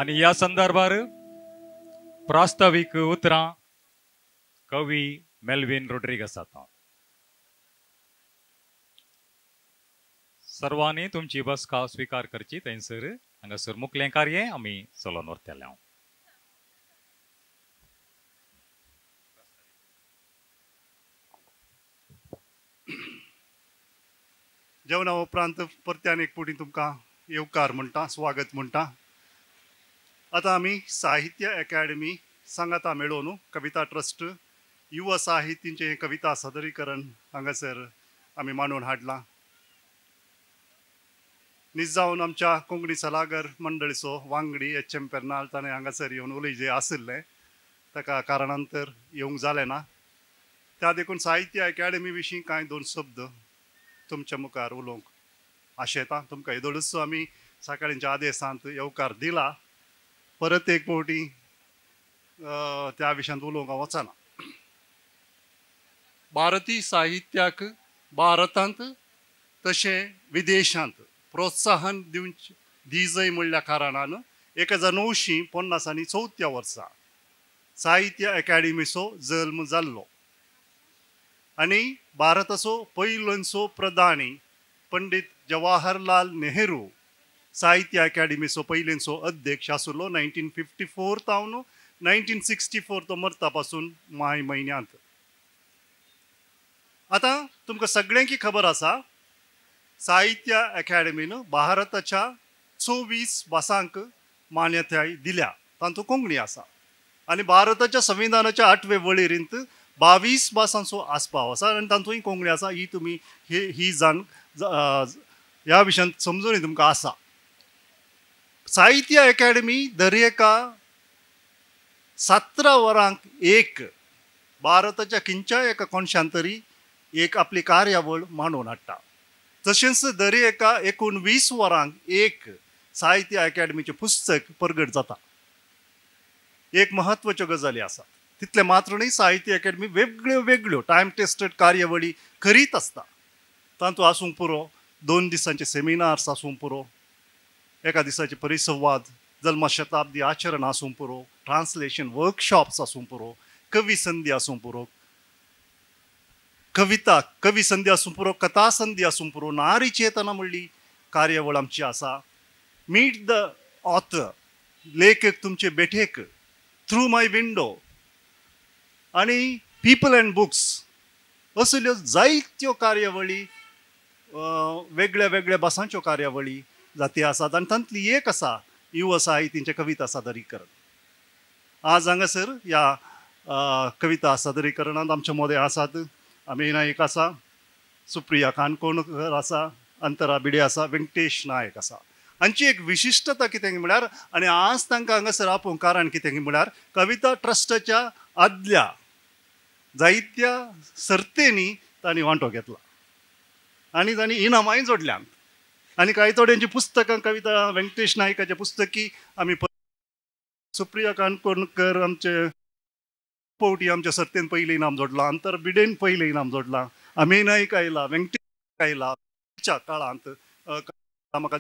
आणि या संदर्भात प्रास्ताविक उतरां कवी मेल्विन रोड्रिगस आता। सर्वांनी तुमची बसका स्वीकार करची थंयसर हांगासर मुखलें कार्य आमी चलोवन व्हरतले। जेवणा उपरांत परत्यान एक पुटी तुमकां येवकार म्हणटा, स्वागत म्हणटा। आता आमी साहित्य अकादमी सांगाता मेळोवन कविता ट्रस्ट युवा साहित्यांचे कविता सादरीकरण हांगासर आमी मांडून हाडलां। न्हीज जावन आमच्या कोंकणी सल्लागार मंडळीचो वांगडी एच.एम. पेर्नाल ताणें हांगासर येवन उलयचे आशिल्ले, ताका कारणांतर येवंक जालें ना। त्या देखून साहित्य अकादमी विशीं कांय दोन शब्द तुमच्या मुखार उलोवंक आशेता। तुमकां येदोळूच आमी सकाळींच्या आदेशांत येवकार दिला, परत एक फावटी त्या विशयांत उलोवंक हांव वचना। भारतीय साहित्याक भारतांत तशें विदेशांत प्रोत्साहन दिवचें म्हणल्या कारणान 1954 वर्सा साहित्य अकादमीचो जल्म जाल्लो आनी भारताचो पयलोंचो प्रधानी पंडीत जवाहरलाल नेहरू साहित्य अकादमीचो पयलींचो अध्यक्ष आशिल्लो 1954 तावन 1964 तो मरता पासून माय म्हयन्यांत। आता तुमकां सगळ्यांकी खबर आसा साहित्य अकादमीन भारताच्या 24 भासांक मान्यताय दिल्या, तातूंत कोंकणी आसा। आनी भारताच्या संविधानाच्या 8वे वळेरींत 22 भासांचो आस्पाव आसा आनी तातूंय कोंकणी आसा। ही तुमी ही जाण ह्या विशयांत समजून तुमकां आसा। साहित्य अकादमी दर एका 17 वरांक एक भारताच्या खंयच्याय एका कोनशान तरी एक आपली कार्यावळ मांडून हाडटा। तशेंच दर एका 19 वरांक एक साहित्य अकादमीचें पुस्तक प्रगट जाता। एक म्हत्वाच्यो गजाली आसात। तितले मात्र न्ही, साहित्य अकादमी वेगळ्यो वेगळ्यो टायम टेस्टेड कार्यावळी करीत आसता। तातूंत आसूंक पुरो 2 दिसांचे सेमिनार्स आसूंक पुरो, एका दिसाचे परिसंवाद, जल्मशताब्दी आचरण आसूंक पुरो, ट्रान्सलेशन वर्कशॉप्स आसूंक पुरो, कवी संधी आसूंक पुरो, कवी संधी आसूंक पुरो, कथा संधी आसूंक पुरो, नारी चेतना म्हणली कार्यावळ आमची आसा। मीट द ऑथर, लेखक तुमचे बेठेक, थ्रू माय विंडो आनी पीपल अँड बुक्स असल्यो जायत्यो कार्यावळी वेगळ्या वेगळ्या भासांच्यो कार्यावळी जाती आसात आनी तांतली एक आसा युवा साहित्यांचें कविता सादरीकरण। आज हांगासर ह्या कविता सादरीकरणांत आमचे मोदय आसात। आमी नायक आसा, सुप्रिया काणकोणकर आसा, अंतरा भिडे आसा, वेंकटेश नायक आसा। हांची एक विशिश्टता कितें म्हळ्यार, आनी आज तांकां हांगासर आपोवंक कारण कितें म्हळ्यार कविता ट्रस्टाच्या आदल्या जायत्या सर्तेनी तांणी वांटो घेतला आनी तांणी इनामांय जोडल्यात। आनी कांय थोड्यांची पुस्तकां कविता वेंकटेश नायकाच्या पुस्तकी आमी सुप्रिया काणकोणकर आमचे फावटी आमच्या सर्तेन पयलें इनाम जोडलां, अंतर भिडेन पयलें इनाम जोडलां, अमेय नायक आयला, वेंकटेश आयला काळांत म्हाका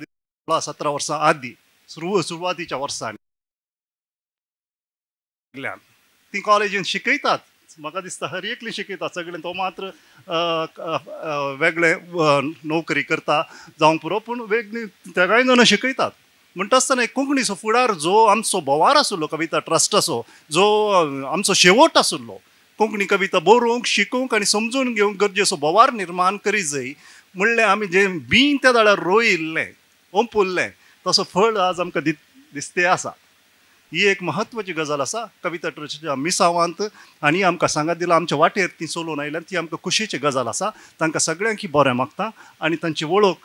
17 वर्सां आदीं सुरवातीच्या वर्सांनी ती कॉलेजीन शिकयतात। म्हाका दिसता हर एकली शिकयतात, सगळें तो मात्र वेगळे नोकरी करता जावंक पुरो, पूण वेगळी तेगाय जाणां शिकयतात। म्हणटा आसतना एक कोंकणीचो फुडार जो आमचो बोवार आशिल्लो कविता ट्रस्टाचो, जो आमचो शेवट आशिल्लो, कोंकणी कविता बरोवंक शिकोवंक आनी समजून घेवंक गरजेचो बोवार निर्माण करी जाय म्हणलें आमी जें बीं त्या दाळार रोयिल्लें ओंपुल्लें तसो फळ आज आमकां दिसते आसा। ही एक म्हत्वाची गजाल आसा कविता ट्रस्टाच्या मिसावांत आनी आमकां सांगात दिला आमच्या वाटेर ती चलोवन आयल्यान ती आमकां खुशेची गजाल आसा। तांकां सगळ्यांक बरें मागता आनी तांची वळख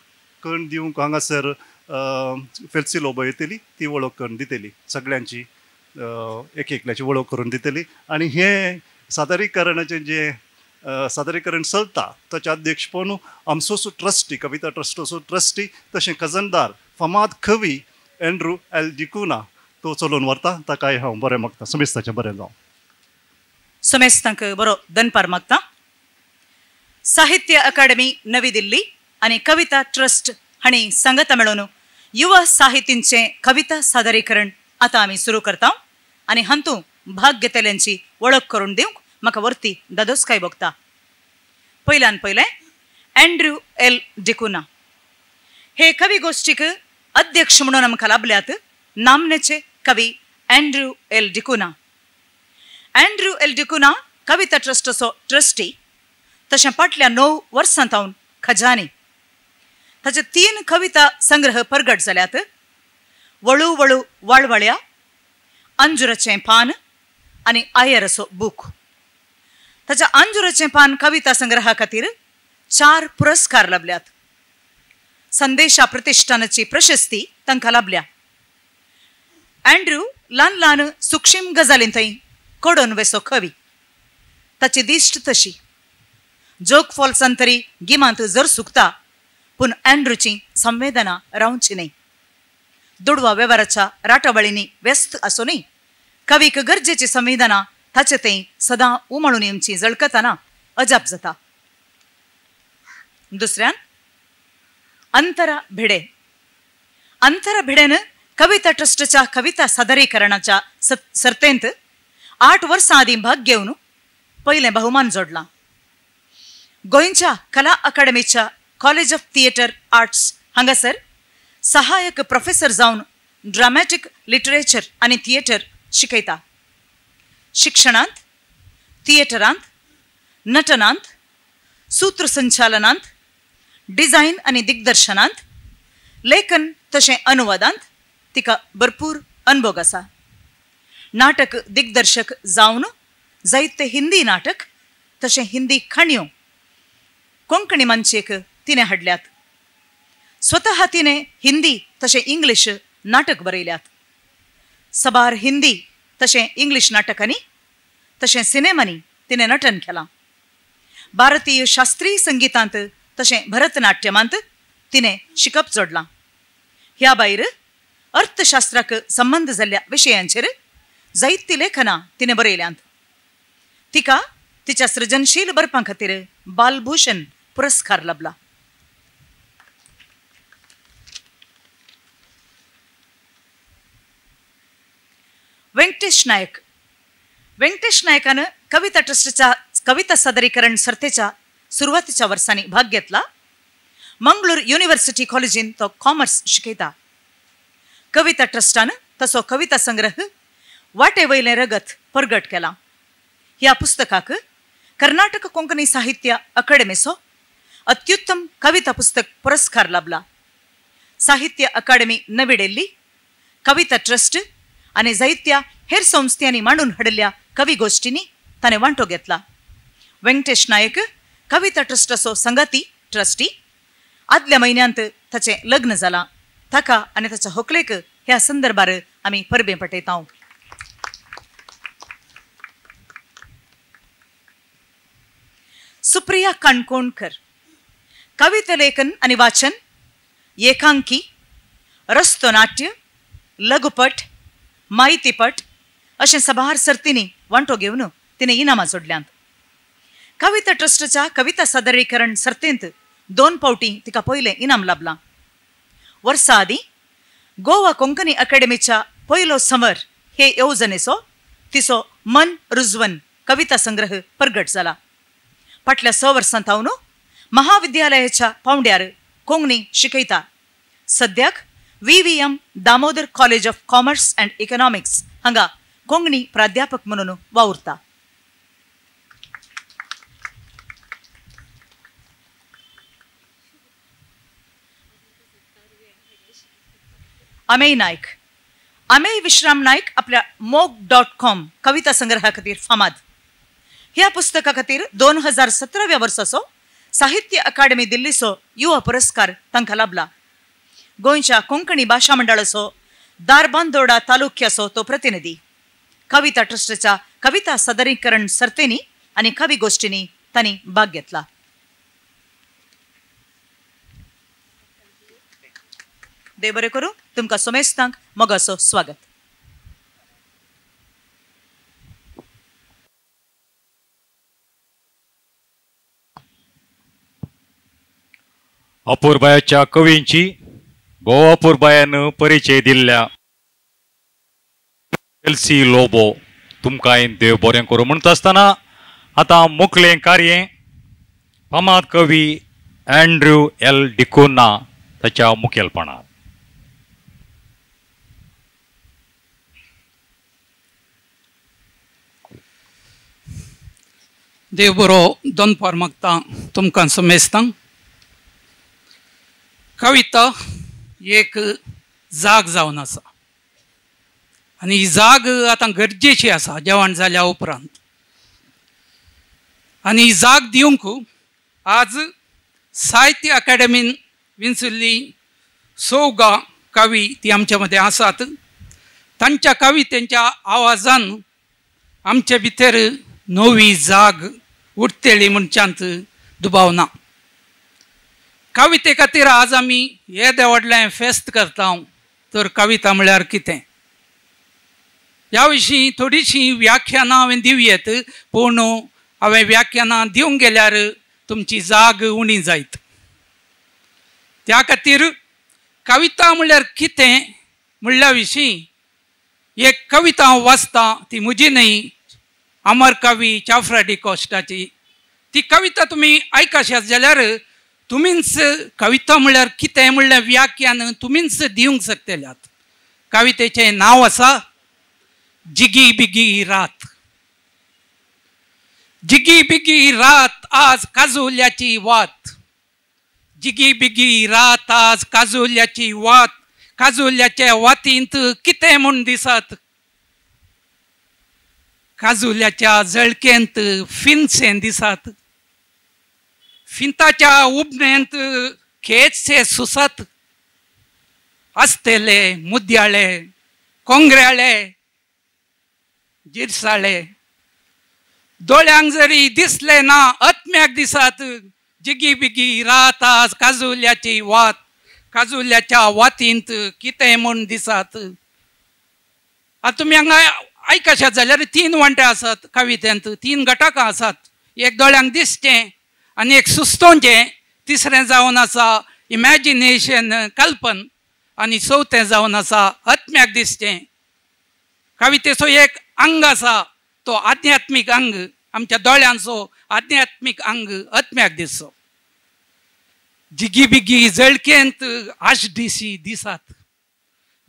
करून दिवंक हांगासर फेल्सी लोबो येतली, ती वळख करून दितली, सगळ्यांची एक एकल्याची वळख करून दितली। आनी हे सादरीकरणाचें जें सादरीकरण चलता ताचे अध्यक्षपण आमचो ट्रस्टी कविता ट्रस्टाचो ट्रस्टी तशें खजनदार फामाद कवी एंड्रू एल डिकुना तो चलोवन व्हरता, ताकाय हांव बरें मागता। समेस्ताचें बरें जावं। समेस्तांक बरो दनपार मागता। साहित्य अकादमी नवी दिल्ली आनी कविता ट्रस्ट हांणी सांगता मेळोवन युवा साहित्यांचें कविता सादरीकरण आता आम्ही सुरू करता आणि हंतू भाग घेतल्यांची ओळख करून दिवंक म्हाका वरती दादोसकाय बघता. पयल्यान पयलें अँड्र्यू एल डिकुना हे कवी गोष्टीक अध्यक्ष म्हणून आमकां लाभल्यात नामनेचे कवी अँड्र्यू एल डिकुना. अँड्र्यू एल डिकुना कविता ट्रस्टचो ट्रस्टी तशें फाटल्या 9 वर्सां तावन खजानी. ताचे 3 कविता संग्रह परगट जाल्यात. वळू वळू वाळवळ्या, अंजुराचें पान आनी आयरसो बूक. ताच्या अंजुराचें पान कविता संग्रहा खातीर 4 पुरस्कार लाभल्यात. संदेशा प्रतिष्ठानाची प्रशस्ती तांकां लाभल्या. अँड्र्यू ल्हान ल्हान सुक्षीम गजालीं थंय कोडोन वेसो कवी. ताची दिश्ट तशी. जोग फॉल्सान तरी गिमांत जर सुकता पूण अँड्रूची संवेदना रावची न्ही. दुडवा वेव्हाराच्या राटावळींनी व्यस्त आसूनय कवीक गरजेची संवेदना ताचे थंय सदां उमळून येवची जळकताना अजाप जाता. दुसऱ्यान अंतरा भिडे. अंतरा भिडेन कविता ट्रस्टच्या कविता सादरीकरणाच्या सर्तेंत 8 वर्सां आदीं भाग घेवन पयलें बहुमान जोडलां. गोंयच्या कला अकादमीच्या कॉलेज ऑफ थिएटर आर्ट्स हांगासर सहाय्यक प्रोफेसर जावन ड्रामॅटिक लिटरेचर आनी थिएटर शिकयता. शिक्षणांत, थिएटरांत, नटनांत, सूत्रसंचालनांत, डिझायन आनी दिग्दर्शनांत, लेखन तशें अनुवादांत तिका भरपूर अनुभव आसा. नाटक दिग्दर्शक जावन जायते हिंदी नाटक तशें हिंदी खण्यो कोंकणी मंचेक तिणें हाडल्यात. स्वता तिणें हिंदी तशें इंग्लीश नाटक बरयल्यात. सबार हिंदी तशें इंग्लीश नाटकांनी तशें सिनेमांनी तिणें नटन केलां. भारतीय शास्त्रीय संगीतांत तशें भरतनाट्यमांत तिणें शिकप जोडलां. ह्या भायर अर्थशास्त्राक संबंध जाल्ल्या विशयांचेर जायतीं लेखनां तिणें बरयल्यांत. तिका तिच्या सृजनशील बरपां खातीर बालभूषण पुरस्कार लाभला. व्यंकटेश नायक. व्यंकटेश नायकान कविता ट्रस्टच्या कविता सादरीकरण सर्तेच्या सुरवातीच्या वर्सांनी भाग घेतला. मंगळूर युनिव्हर्सिटी कॉलेजीन तो कॉमर्स शिकयता. कविता ट्रस्टान तसो कविता संग्रह वाटे वयलें रगत परगट केला. ह्या पुस्तकाक कर्नाटक कोंकणी साहित्य अकादमीचो अत्युत्तम कविता पुस्तक पुरस्कार लाभला. साहित्य अकादमी नवी दिल्ली, कविता ट्रस्ट आनी जायत्या हेर संस्थांनी मांडून हाडिल्ल्या कवी गोष्टींनी ताणें वांटो घेतला. व्यंकटेश नायक कविता ट्रस्टाचो संगाती ट्रस्टी. आदल्या म्हयन्यांत ताचें लग्न जालां. ताका आनी ताच्या व्हंकलेक ह्या संदर्भार आमी परबें पटयता. सुप्रिया काणकोणकर. कविता लेखन आनी वाचन, एकांकी, रस्तोनाट्य, लघुपट, माहितीपट अशें सबार सर्तींनी वांटो घेवन तिणें इनामां जोडल्यांत. कविता ट्रस्टच्या कविता सादरीकरण सर्तेंत 2 फावटीं तिका पयलें इनाम लाभलां. वर्सा आदीं गोवा कोंकणी अकादमीच्या पयलो संवर हे येवजणेचो तिचो मन रुजवन कविता संग्रह परगट जाला. फाटल्या 6 वर्सां तावन महाविद्यालयाच्या पावंड्यार कोंकणी शिकयता. सद्याक VVM Damodar college of commerce and economics हांगा कोंकणी प्राध्यापक म्हणून वावुरता. अमेय नायक. अमेय विश्राम नायक आपल्या mock.com कविता संग्रहा खातीर फामाद. ह्या पुस्तका खातीर 2017व्या वर्साचो साहित्य अकादमी दिल्लीचो युवा पुरस्कार तांकां लाभला. गोंयच्या कोंकणी भाशा मंडळाचो दारबांदोडा तालुक्याचो तो प्रतिनिधी. कविता ट्रस्टच्या कविता सादरीकरण सर्तेंनी आनी कवी गोष्टींनी तांणी भाग घेतला. देव बरें करूं. तुमकां सोमेस्तांक मोगाचो स्वागत. अपूर्बायाच्या कवींची भोव अपूर्बायान परिचय दिल्ल्या एलसी लोबो तुमकां देव बरें करूं म्हणटा आसतना आतां मुखलें कार्य फामाद कवी अँड्रू एल डिकोना ताच्या मुखेलपणान. देव बरो दोनपार मागता तुमकां समेस्तांक. कविता एक जाग जावन आसा आनी ही जाग आतां गरजेची आसा जेवण जाल्या उपरांत. आनी ही जाग दिवंक आज साहित्य अकादेमीन विंचुल्ली सौगा कवी ती आमच्या मदें आसात. तांच्या कवितेच्या आवाजान आमचे भितर नवी जाग उठतेली म्हणच्यात दुबाव ना. कविते खातीर आज आमी येदे व्हडलें फेस्त करता. तर कविता म्हळ्यार कितें ह्या विशीं थोडीशीं व्याख्यानां हांवें दिवयेत, पूण हांवें व्याख्यानां दिवंक गेल्यार तुमची जाग उणी जायत. त्या खातीर कविता म्हळ्यार कितें म्हणल्या विशीं एक कविता हांव वाचतां. ती म्हजी न्हय, अमर कवी चाफ्रा डी कॉस्टाची. ती कविता तुमी आयकशात जाल्यार तुमीच कविता म्हळ्यार कितें म्हणल्यार व्याख्यान तुमीच दिवंक शकतल्यात. कवितेचें नांव आसा जिगी बिगी रात. जिगी बिगी रात आज काजोल्याची वात. जिगी बिगी रात आज काजोल्याची वात. काजोल्याच्या वातींत कितें म्हूण दिसत. काजुल्याच्या जळकेंत फिनसें दिसत. फिंताच्या उबनेंत खेचसे सुसत. आसतेले मुद्याळे कोंगऱ्याळे जिरसाळे दोळ्यांक जरी दिसले ना आत्म्याक दिसत. जिगी बिगी रात आज काजुल्याची वात. काजुल्याच्या वातींत कितें म्हूण दिसत. आतां तुमी हांगा आयकशात जाल्यार 3 वांटे आसात कवितेंत. 3 घटकां आसात. एक दोळ्यांक दिसचें आनी एक सुस्तोवचें. तिसरें जावन आसा इमॅजिनेशन कल्पन आनी चवथें जावन आसा आत्म्याक दिसचें. कवितेचो एक अंग आसा तो आध्यात्मीक अंग. आमच्या दोळ्यांचो आध्यात्मीक अंग आत्म्याक दिसचो. जिगी बिगी जळकेंत आशदिशी दिसत.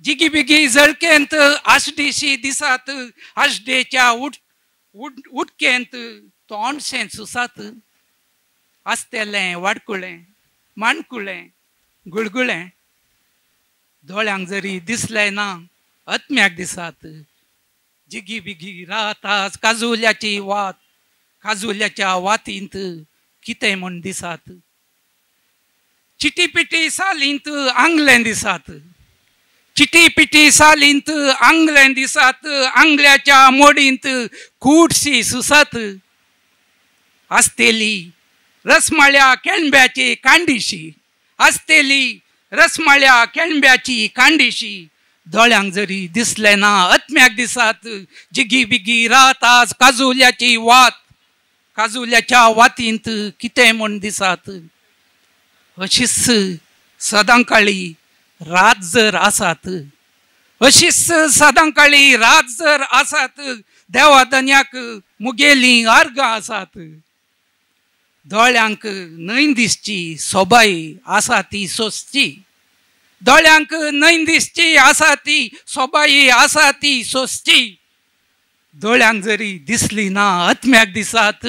जिगी बिगी जळकेंत आशदिशी दिसत. आशडेच्या उडकेंत तोंडशें सुसत. आसतेलें वाडकुळें माणकुळें गुळगुळें दोळ्यांक जरी दिसलें ना आत्म्याक दिसत. जिगी बिगी रात आज काजुल्याची वात. काजुल्याच्या वातींत कितें म्हूण दिसत. चिटी पिटी सालींत आंगलें दिसत. चिटी पिटी सालींत आंगलें दिसत. आंगल्याच्या मोडींत कूडशी सुसत. आसतेली रसमाळ्या केळंब्याची कांडिशी. आसतेली रसमाळ्या केळंब्याची कांडिशी दोळ्यांक जरी दिसलें ना आत्म्याक दिसत. जिगी बिगी रात आज काजुल्याची वात. काजुल्याच्या वातींत कितें म्हूण दिसत. अशीच सदांकाळी रात जर आसात. अशीच सदांकाळी रात जर आसात. देवादन्याक मुगेलीं आर्गां आसात. दोळ्यांक न्हय दिसची सोबाई आसा ती सोंसची. दोळ्यांक न्हय दिसची आसा ती सोबाई आसा ती सोंसची. दोळ्यांक जरी दिसली ना आत्म्याक दिसत.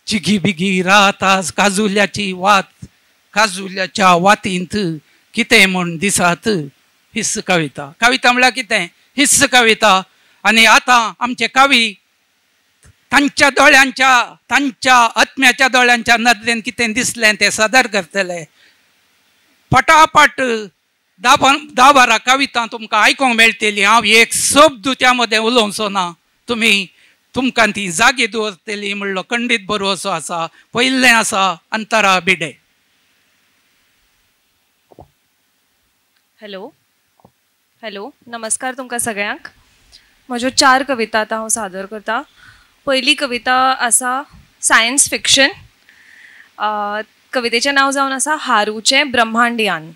जिगी बिगी रात आज काजुल्याची वात. काजुल्याच्या वातींत कितें म्हूण दिसत. हिस्स कविता. कविता म्हळ्यार कितें हिस्स कविता. आनी आतां आमचे कवी तांच्या दोळ्यांच्या तांच्या आत्म्याच्या दोळ्यांच्या नदरेन कितें दिसलें तें सादर करतले. पटापट 10-12 कविता तुमकां आयकूंक मेळटली. हांव एक शब्द त्या मदें उलोवचो ना. तुमकां ती जागी दवरतली म्हणलो खंडीत भरवसो आसा. पयलें आसा अंतरा भिडे. हॅलो नमस्कार तुमकां सगळ्यांक. म्हज्यो 4 कविता आतां हांव सादर करतां. पयली कविता आसा सायन्स फिक्शन. कवितेचें नांव जावन आसा हारूचें ब्रह्मांडयान.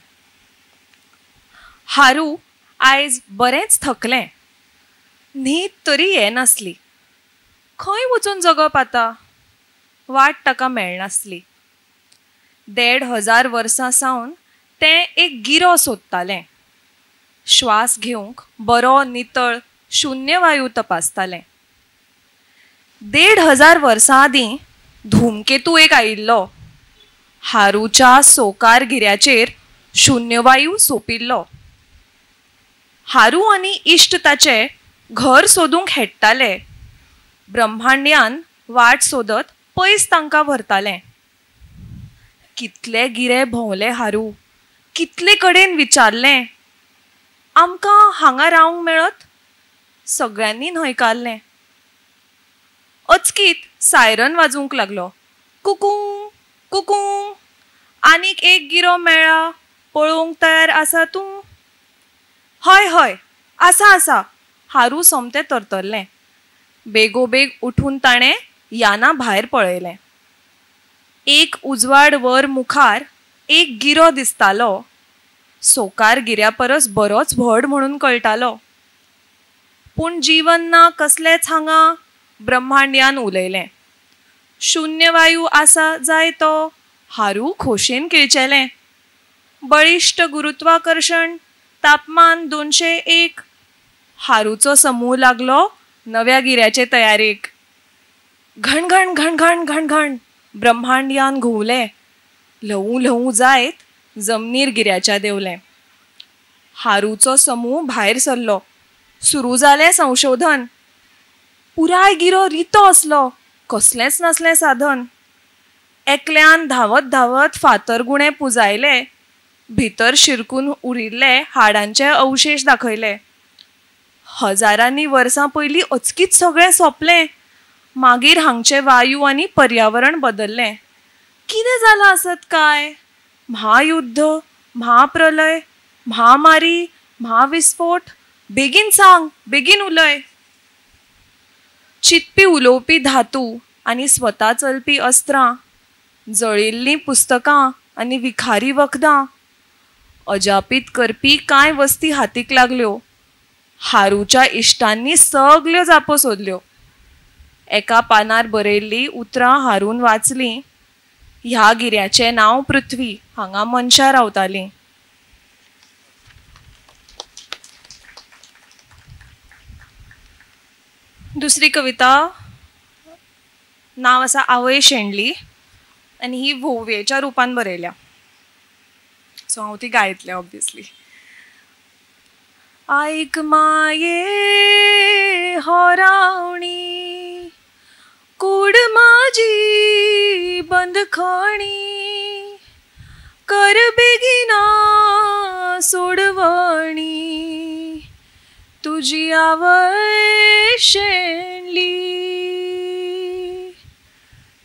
हारू आयज बरेंच थकलें. न्हीद तरी येनासली. खंय वचून जगप आतां? वाट ताका मेळनासली. 1,500 वर्सां सावन तें एक गिरो सोदतालें. श्वास घेवंक बरो नितळ शुन्य वायू तपासतालें. 1,500 वर्सां आदीं धूमकेतू एक आयिल्लो. हारूच्या सोकार गिऱ्याचेर शुन्यवायू सोंपिल्लो. हारू आनी इश्ट ताचे घर सोदूंक हेट्टाले. ब्रह्मांड्यान वाट सोदत पयस तांकां व्हरतालें. कितले गिरे भोंवले हारू, कितले कडेन विचारलें. आमकां हांगा रावंक मेळत? सगळ्यांनी न्हयकारलें. अचकीत सायरन वाजूंक लागलो. कुकू कुकू. आनीक एक गिरो मेळ्ळा. पळोवंक तयार आसा तूं? हय हय, आसा आसा. हारू सोमतें तरतरलें. बेगोबेग उठून ताणें याना भायर पळयलें. एक उजवाड वर मुखार एक गिरो दिसतालो. सोकार गिऱ्या परस बरोच व्हड म्हणून कळटालो. पूण जीवन ना कसलेंच हांगा. ब्रह्मांड्यान उलयलें. शुन्य वायू आसा जाय तो. हारू खोशेन किळचेलें. बळिश्ट गुरुत्वाकर्षण. तापमान 201. हारूचो समूह लागलो नव्या गिऱ्याचे तयारेक. घणघण घणघण घणघण ब्रह्मांड्यान घुंवलें. ल्हवू ल्हवू जायत जमनीर गिऱ्याच्या देवलें. हारूचो समूह भायर सरलो. सुरू जालें संशोधन. पुराय गिरो रितो असलो. कसलेंच नासलें साधन. एकल्यान धांवत धांवत फातरगुणे पुंजायले. भितर शिरकून उरिल्ले हाडांचे अवशेश दाखयले. हजारांनी वर्सां पयलीं अचकीत सगळें सोंपलें. मागीर हांगचें वायू आनी पर्यावरण बदल्लें. कितें जालां आसत काय? म्हायुध्द, म्हाप्रलय, म्हामारी, म्हाविस्फोट. बेगीन सांग, बेगीन उलय. चिंतपी उलोवपी धातू आनी स्वता चलपी अस्त्रां. जळिल्लीं पुस्तकां आनी विखारी वखदां. अजापीत करपी कांय वस्ती हातीक लागल्यो. हारूच्या इश्टांनी सगल्यो जापो सोदल्यो. एका पानार बरयल्लीं उतरां हारून वाचलीं. ह्या गिऱ्याचें नांव पृथ्वी. हांगा मनशां रावतालीं. दुसरी कविता नांव आसा आवय शेणली आनी ही व्होंवयेच्या रुपान बरयल्या. सो हांव ती गायतलें ऑब्वियसली. आयक माये होरावणी. कूड माझी बंदखणी. कर बेगिना सोडवणी. तुझी आवय शेणली.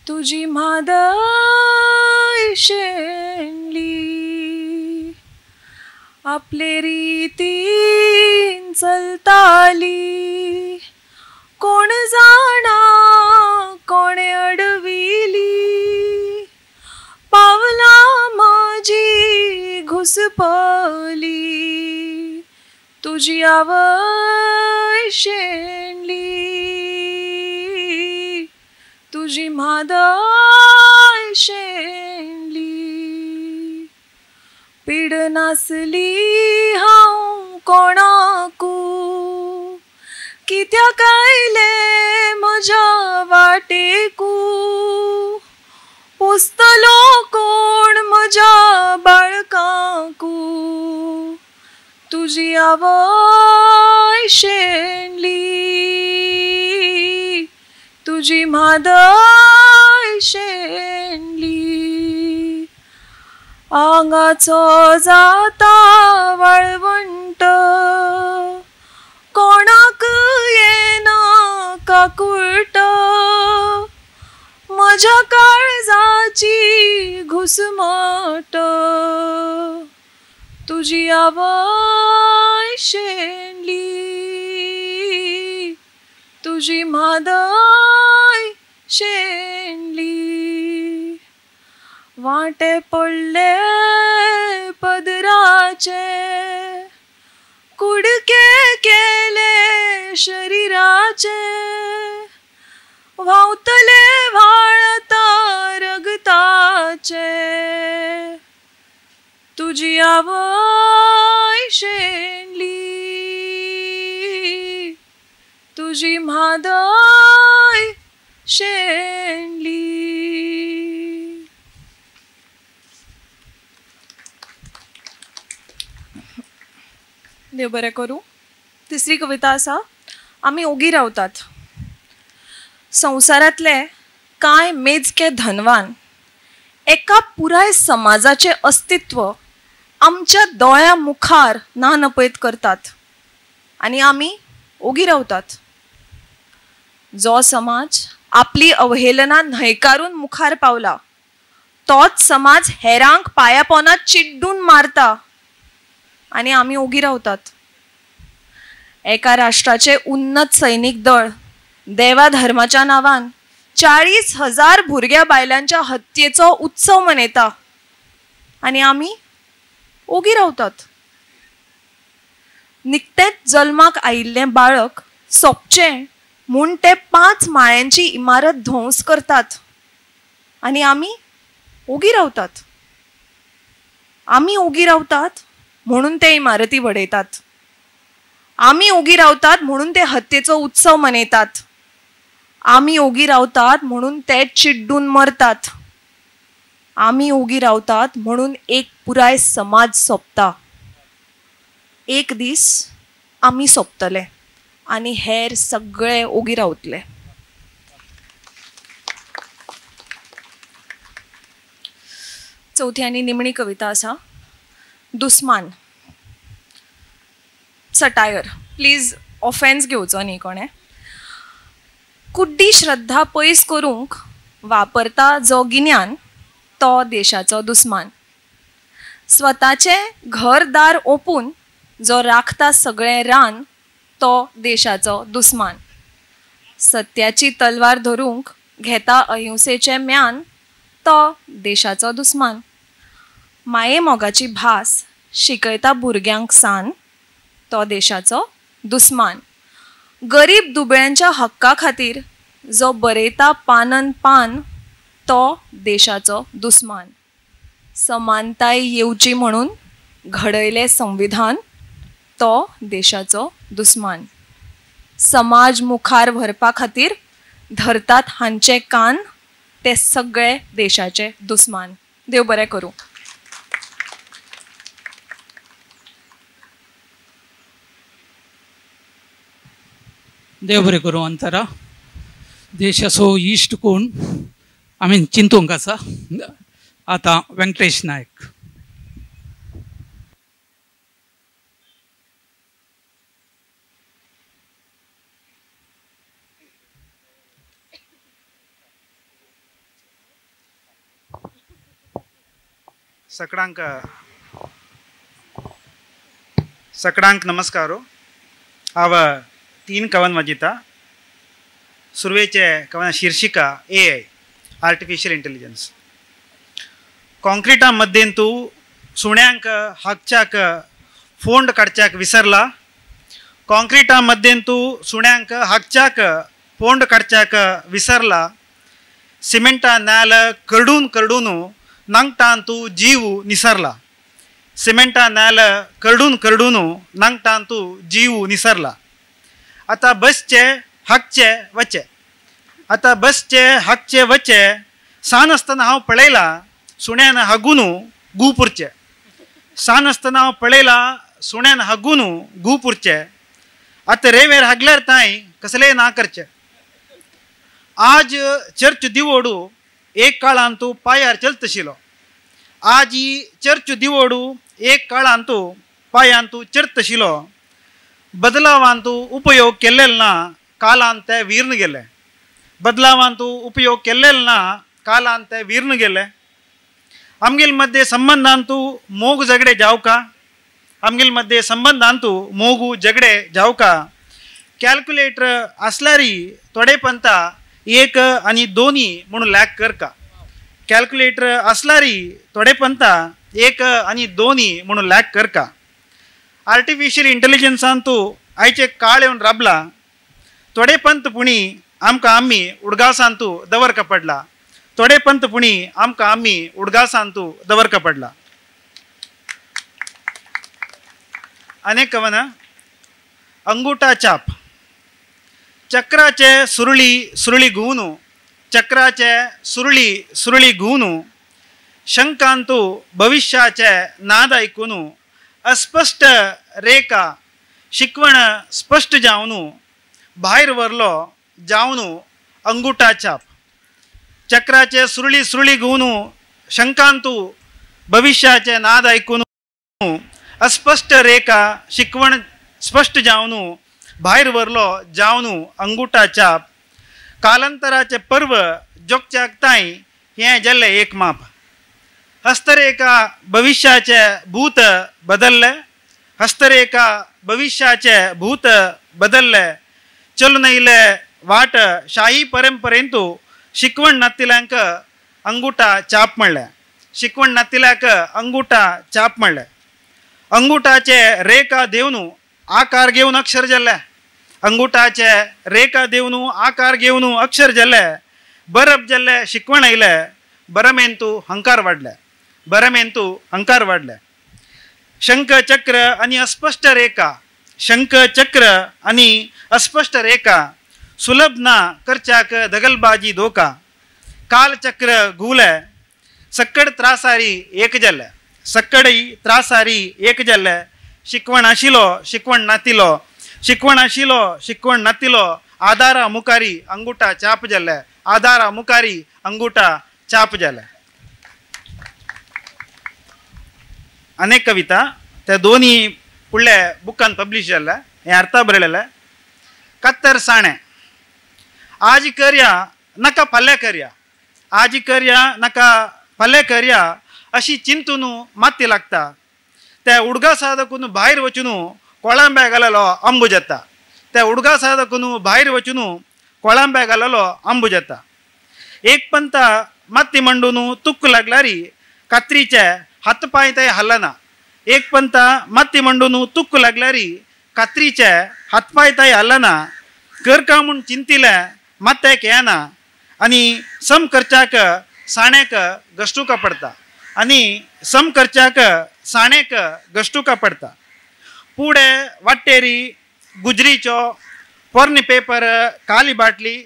तुझी म्हादय शेणली. आपले रितीन चलताली. कोण जाणा कोणे अडविली. पावला माझी घुसपली. तुझी आवय शेणली. तुझी म्हादय शेणली. पीड नासली हांव कोणाकू. कित्याक आयले म्हज्या वाटेकू. पोसतलो कोण म्हज्या बाळकांकू. तुझी आवय शेणली. तुझी म्हादय शेणली. आंगाचो जाता वाळवंट. कोणाक येना काकुळट. म्हज्या काळजाची घुसमट. तुझी आवय शेणली. तुझी म्हादय शेणली. वांटे पडले पदराचे. कुडके केले शरीराचे, व्हावतले व्हाळता रगताचे, तुझी आवय शेणली, तुझी म्हादय शेणली. देव बरें करूं. तिसरी कविता आसा, आमी ओगी रावतात. संवसारांतले कांय मेजके धनवान एका पुराय समाजाचे अस्तित्व आमच्या दोळ्या मुखार ना नपयत करतात आनी आमी ओगी रावतात. जो समाज आपली अवहेलना न्हयकारून मुखार पावला, तोच समाज हेरांक पाया पोंदां चिड्डून मारता आनी आमी ओगी रावतात. एका राष्ट्राचे उन्नत सैनीक दळ देवा धर्माच्या नांवान 40,000 भुरग्या बायलांच्या हत्येचो उत्सव मनयता आनी आमी ओगी रावतात. निकतेच जल्माक आयिल्लें बाळक सोंपचें म्हूण ते 5 माळ्यांची इमारत ध्वंस करतात आनी आमी ओगी रावतात. आमी ओगी रावतात म्हणून ते इमारती वडयतात. आमी ओगी रावतात म्हणून ते हत्येचो उत्सव मनयतात. आमी ओगी रावतात म्हणून ते चिड्डून मरतात. आमी ओगी रावतात म्हणून एक पुराय समाज सोंपता. एक दीस आमी सोंपतले आनी हेर सगळे ओगी रावतले. चौथी आनी निमणी कविता आसा, दुस्मान. सटायर. प्लीज ऑफेन्स घेवचो न्ही कोणे. कुड्डी श्रद्धा पयस करूंक वापरता जो गिन्यान, तो देशाचो दुस्मान. स्वताचे घरदार ओपून जो राखता सगळें रान, तो देशाचो दुस्मान. सत्याची तलवार धरूंक घेता अहिंसेचें म्यान, तो देशाचो दुस्मान. माये मोगाची भास शिकयता भुरग्यांक सान, तो देशाचो दुस्मान. गरीब दुबळ्यांच्या हक्का खातीर जो बरयता पानन पान, तो देशाचो दुस्मान. समानताय येवची म्हणून घडयले संविधान, तो देशाचो दुस्मान. समाज मुखार व्हरपा खातीर धरतात हांचे कान, ते सगळे देशाचे दुस्मान. देव बरें करूं. देव बरें करूं. अंतरा देशाचो इश्ट कोण आमी चिंतूंक आसा. आतां वेंकटेश नायक. सगळ्यांक नमस्कारो. हांव 3 कवन वाजिता. सुरवेचे कवना शीर्षिका AI, आर्टिफिशियल इंटेलिजन्स. कॉन्क्रिटा मध्येन तूं सुण्यांक हागच्याक फोंड काडच्याक विसरला. कॉन्क्रिटा मध्येन तूं सुण्यांक हागच्याक फोंड काडच्याक विसरला. सिमेंटा नाल करडून करडून नांगटान तूं जीव निसरला. सिमेंटा नाल करडून करडून नांगटान तूं जीव निसरला. आतां बसचे हागचे वचे. आतां बसचे हागचे वचे. सान आसतना हांव पळयला सुण्यान हागून गुपुरचे. सान आसतना हांव पळयला सुण्यान हागून गुपुरचे. आतां रेवेर हागल्यार तांय कसलेय ना करचे. आज चर्च दिवोडू एक काळान तूं पांयार चलतशिलो. आज ही चर्च दिवोडू एक काळान तूं पांयान तूं चरतशिलो. बदलावान तूं उपयोग केल्लेल ना, कालान ते विर्न गेले. बदलावान तूं उपयोग केल्लेल ना, कालान ते विर्न गेले. आमगेल मध्ये संबंधान तूं मोग झगडे जावका. आमगेल मध्ये संबंधान तूं मोगू झगडे जावका. कॅल्क्युलेटर आसल्यारी थोडे पंता 1 आनी 2 म्हणून लॅक करका. कॅल्क्युलेटर आसल्यारी थोडे पंता 1 आनी 2 म्हणून लॅक करका. आर्टिफिशियल इंटेलिजन्सान तूं आयचे काळ येवन राबला थोडे पंतपुणी आमकां आमी उडगांवसान तूं दवरका पडला थोडे पंतपुणी आमकां आमी उडगांवसान तूं दवरका पडला. अनेक कवना अंगुठा चाप चक्राचे सुरळी सुरळी घुवनू चक्राचे सुरळी सुरळी घुवनू शंकांतू भविष्याचे नाद ऐकून अस्पष्ट रेखा शिकवण स्पष्ट जावन भायर व्हरलो जावन अंगुठा चाप चक्राचे सुरळी सुरळी घुवनू शंकांतू भविष्याचे नाद ऐकून अस्पष्ट रेखा शिकवण स्पष्ट जावन भायर व्हरलो जावन अंगुठा चाप कालांतराचे पर्व जोगच्याक ताई हें जाल्लें एक माप. हस्तरेखा भविष्याचे भूत बदलले हस्तरेखा भविष्याचे भूत बदलले चलून येयले वाट शाही परंपरेंतू शिकवण नातिल्यांक अंगुठा चाप म्हणलें शिकवण नातिल्यांक अंगुठा चाप म्हणलें. अंगुठाचे रेखा देवन आकार घेवन अक्षर जाल्ले अंगुठाचे रेखा देवन आकार घेवन अक्षर जाल्ले बरप जाल्ले शिकवण आयले बरमेंतू हंकार वाडले बरमेंतू हंकार वाडले. शंख चक्र आनी अस्पश्ट रेखा शंख चक्र आनी अस्पश्ट रेखा सुलभ ना करच्याक दगलबाजी धोका काल चक्र घुवले सक्कड त्रासारी एक जाल्ले सक्कडी त्रासारी एक जाल्ले शिकवण आशिलो शिकवण नातिलो शिकवण आशिलो शिकवण नातिलो आदारा मुखारी अंगुठा चाप जाल्ले आदारा मुखारी अंगुठा चाप जाल्ले. अनेक कविता त्या दोन्ही फुडल्या बुकान पब्लिश जाल्ल्या हें अर्था बरयलेलें. कत्तर साणे आज करया नाका फाल्यां करया आज करया नाका फाल्यां करया अशी चिंतून माती लागता त्या उडगा सादकून भायर वचून कोळंब्या घालेलो अंबू जाता त्या उडगा सादकून भायर वचून कोळंब्या घालेलो अंबू जाता. एक पंता माती मंडून तुक्क लागल्यारी कात्रीचे हात पांय थंय हलना एक पंता माती मंडून तुक्क लागल्यारी कात्रीचे हात पांय थंय हलना करका म्हूण चिंतिले मातेक येना आनी सम करच्याक साण्याक गश्टुका पडटा आनी सम करच्याक साण्याक गश्टुका पडटा. पुढे वाटेरी गुजरीचो पोरनी पेपर खाली बाटली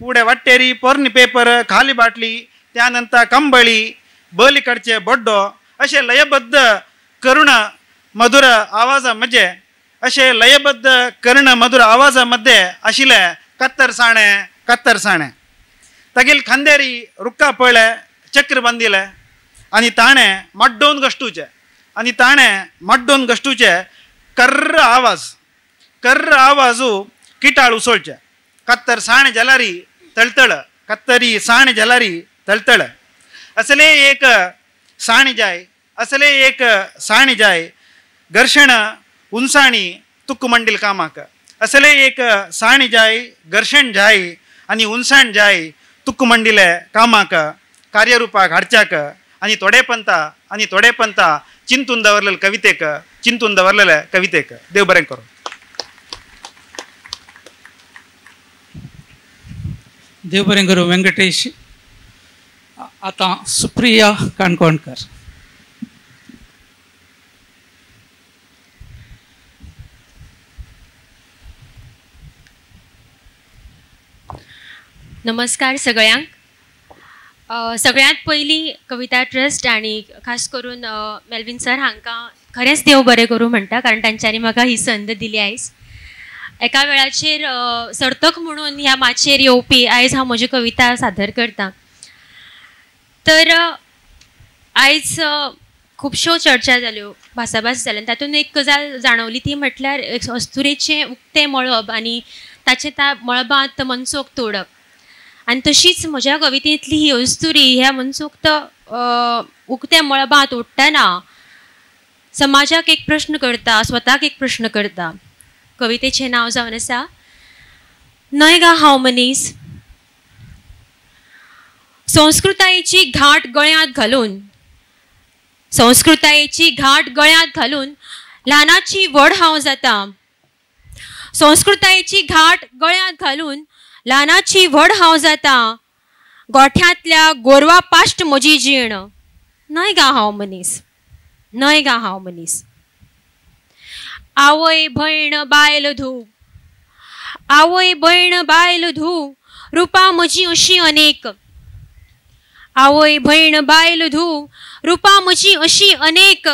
पुढे वाटेरी पोरनी पेपर खाली बाटली त्यानंतर कंबळी बलीकडचे बड्डो असे लयबद्ध करुण मधुर आवाजामध्ये असे लयबद्ध करुण मधुर आवाजामध्ये आशिल्ले कत्तर साणे तगील खांदेरी रुक्का पळले चक्र बांदिले आनी ताणें मड्डोवन गश्टूचे कर्र आवाजू किटाळ उसळचे कत्तर साण जलारी तळतळ कत्तरी साण जलारी तळतळ. असले एक साणी जाय घर्षण उंसाणी तुक्क मंडील कामाक असले एक साणी जाय घर्षण जाय आनी उंसाण जाय तुक्क मंडिले कामाक कार्यरुपाक हाडच्याक आनी थोडे पंता चिंतून दवरलेले कवितेक देव बरें करूं. देव बरें करूं वेंकटेश. आता सुप्रिया काणकोणकर. नमस्कार सगळ्यांक. सगळ्यात पयली कविता ट्रस्ट आणि खास करून मेल्विन सर हांकां खरेंच देव बरें करूं म्हणटा कारण तांच्यांनी म्हाका ही संद दिली आयज. एका वेळाचेर सर्तक म्हणून ह्या माचयेर येवपी आयज हांव म्हजी कविता सादर करतां. तर आयज खुबश्यो चर्चा जाल्यो भासाभास जाल्यो तातूंत एक गजाल जाणवली ती म्हटल्यार अस्तुरेचें उक्तें मळब आनी ताचे त्या मळबांत मनसोक तोडप. आनी तशीच म्हज्या कवितेंतली ही अस्तुरी ह्या मनसोक्त उक्त्या मळबांत ओडटना समाजाक एक प्रश्न करता स्वताक एक प्रश्न करता. कवितेचें नांव जावन आसा न्हय गा हांव मनीस. संस्कृतायेची घाट गळ्यांत घालून ल्हानाची व्हड हांव जाता. संस्कृतायेची घाट गळ्यांत घालून ल्हानाची व्हड हांव जाता. गोठ्यांतल्या गोरवा पाश्ट म्हजी जीण. न्हय गा हांव मनीस, न्हय गा हांव मनीस. आवय भयण बायल धूव, आवय भयण बायल धूव, रुपा म्हजी अशी अनेक. आवय भयण बायल धूव, रुपा म्हजी अशी अनेक.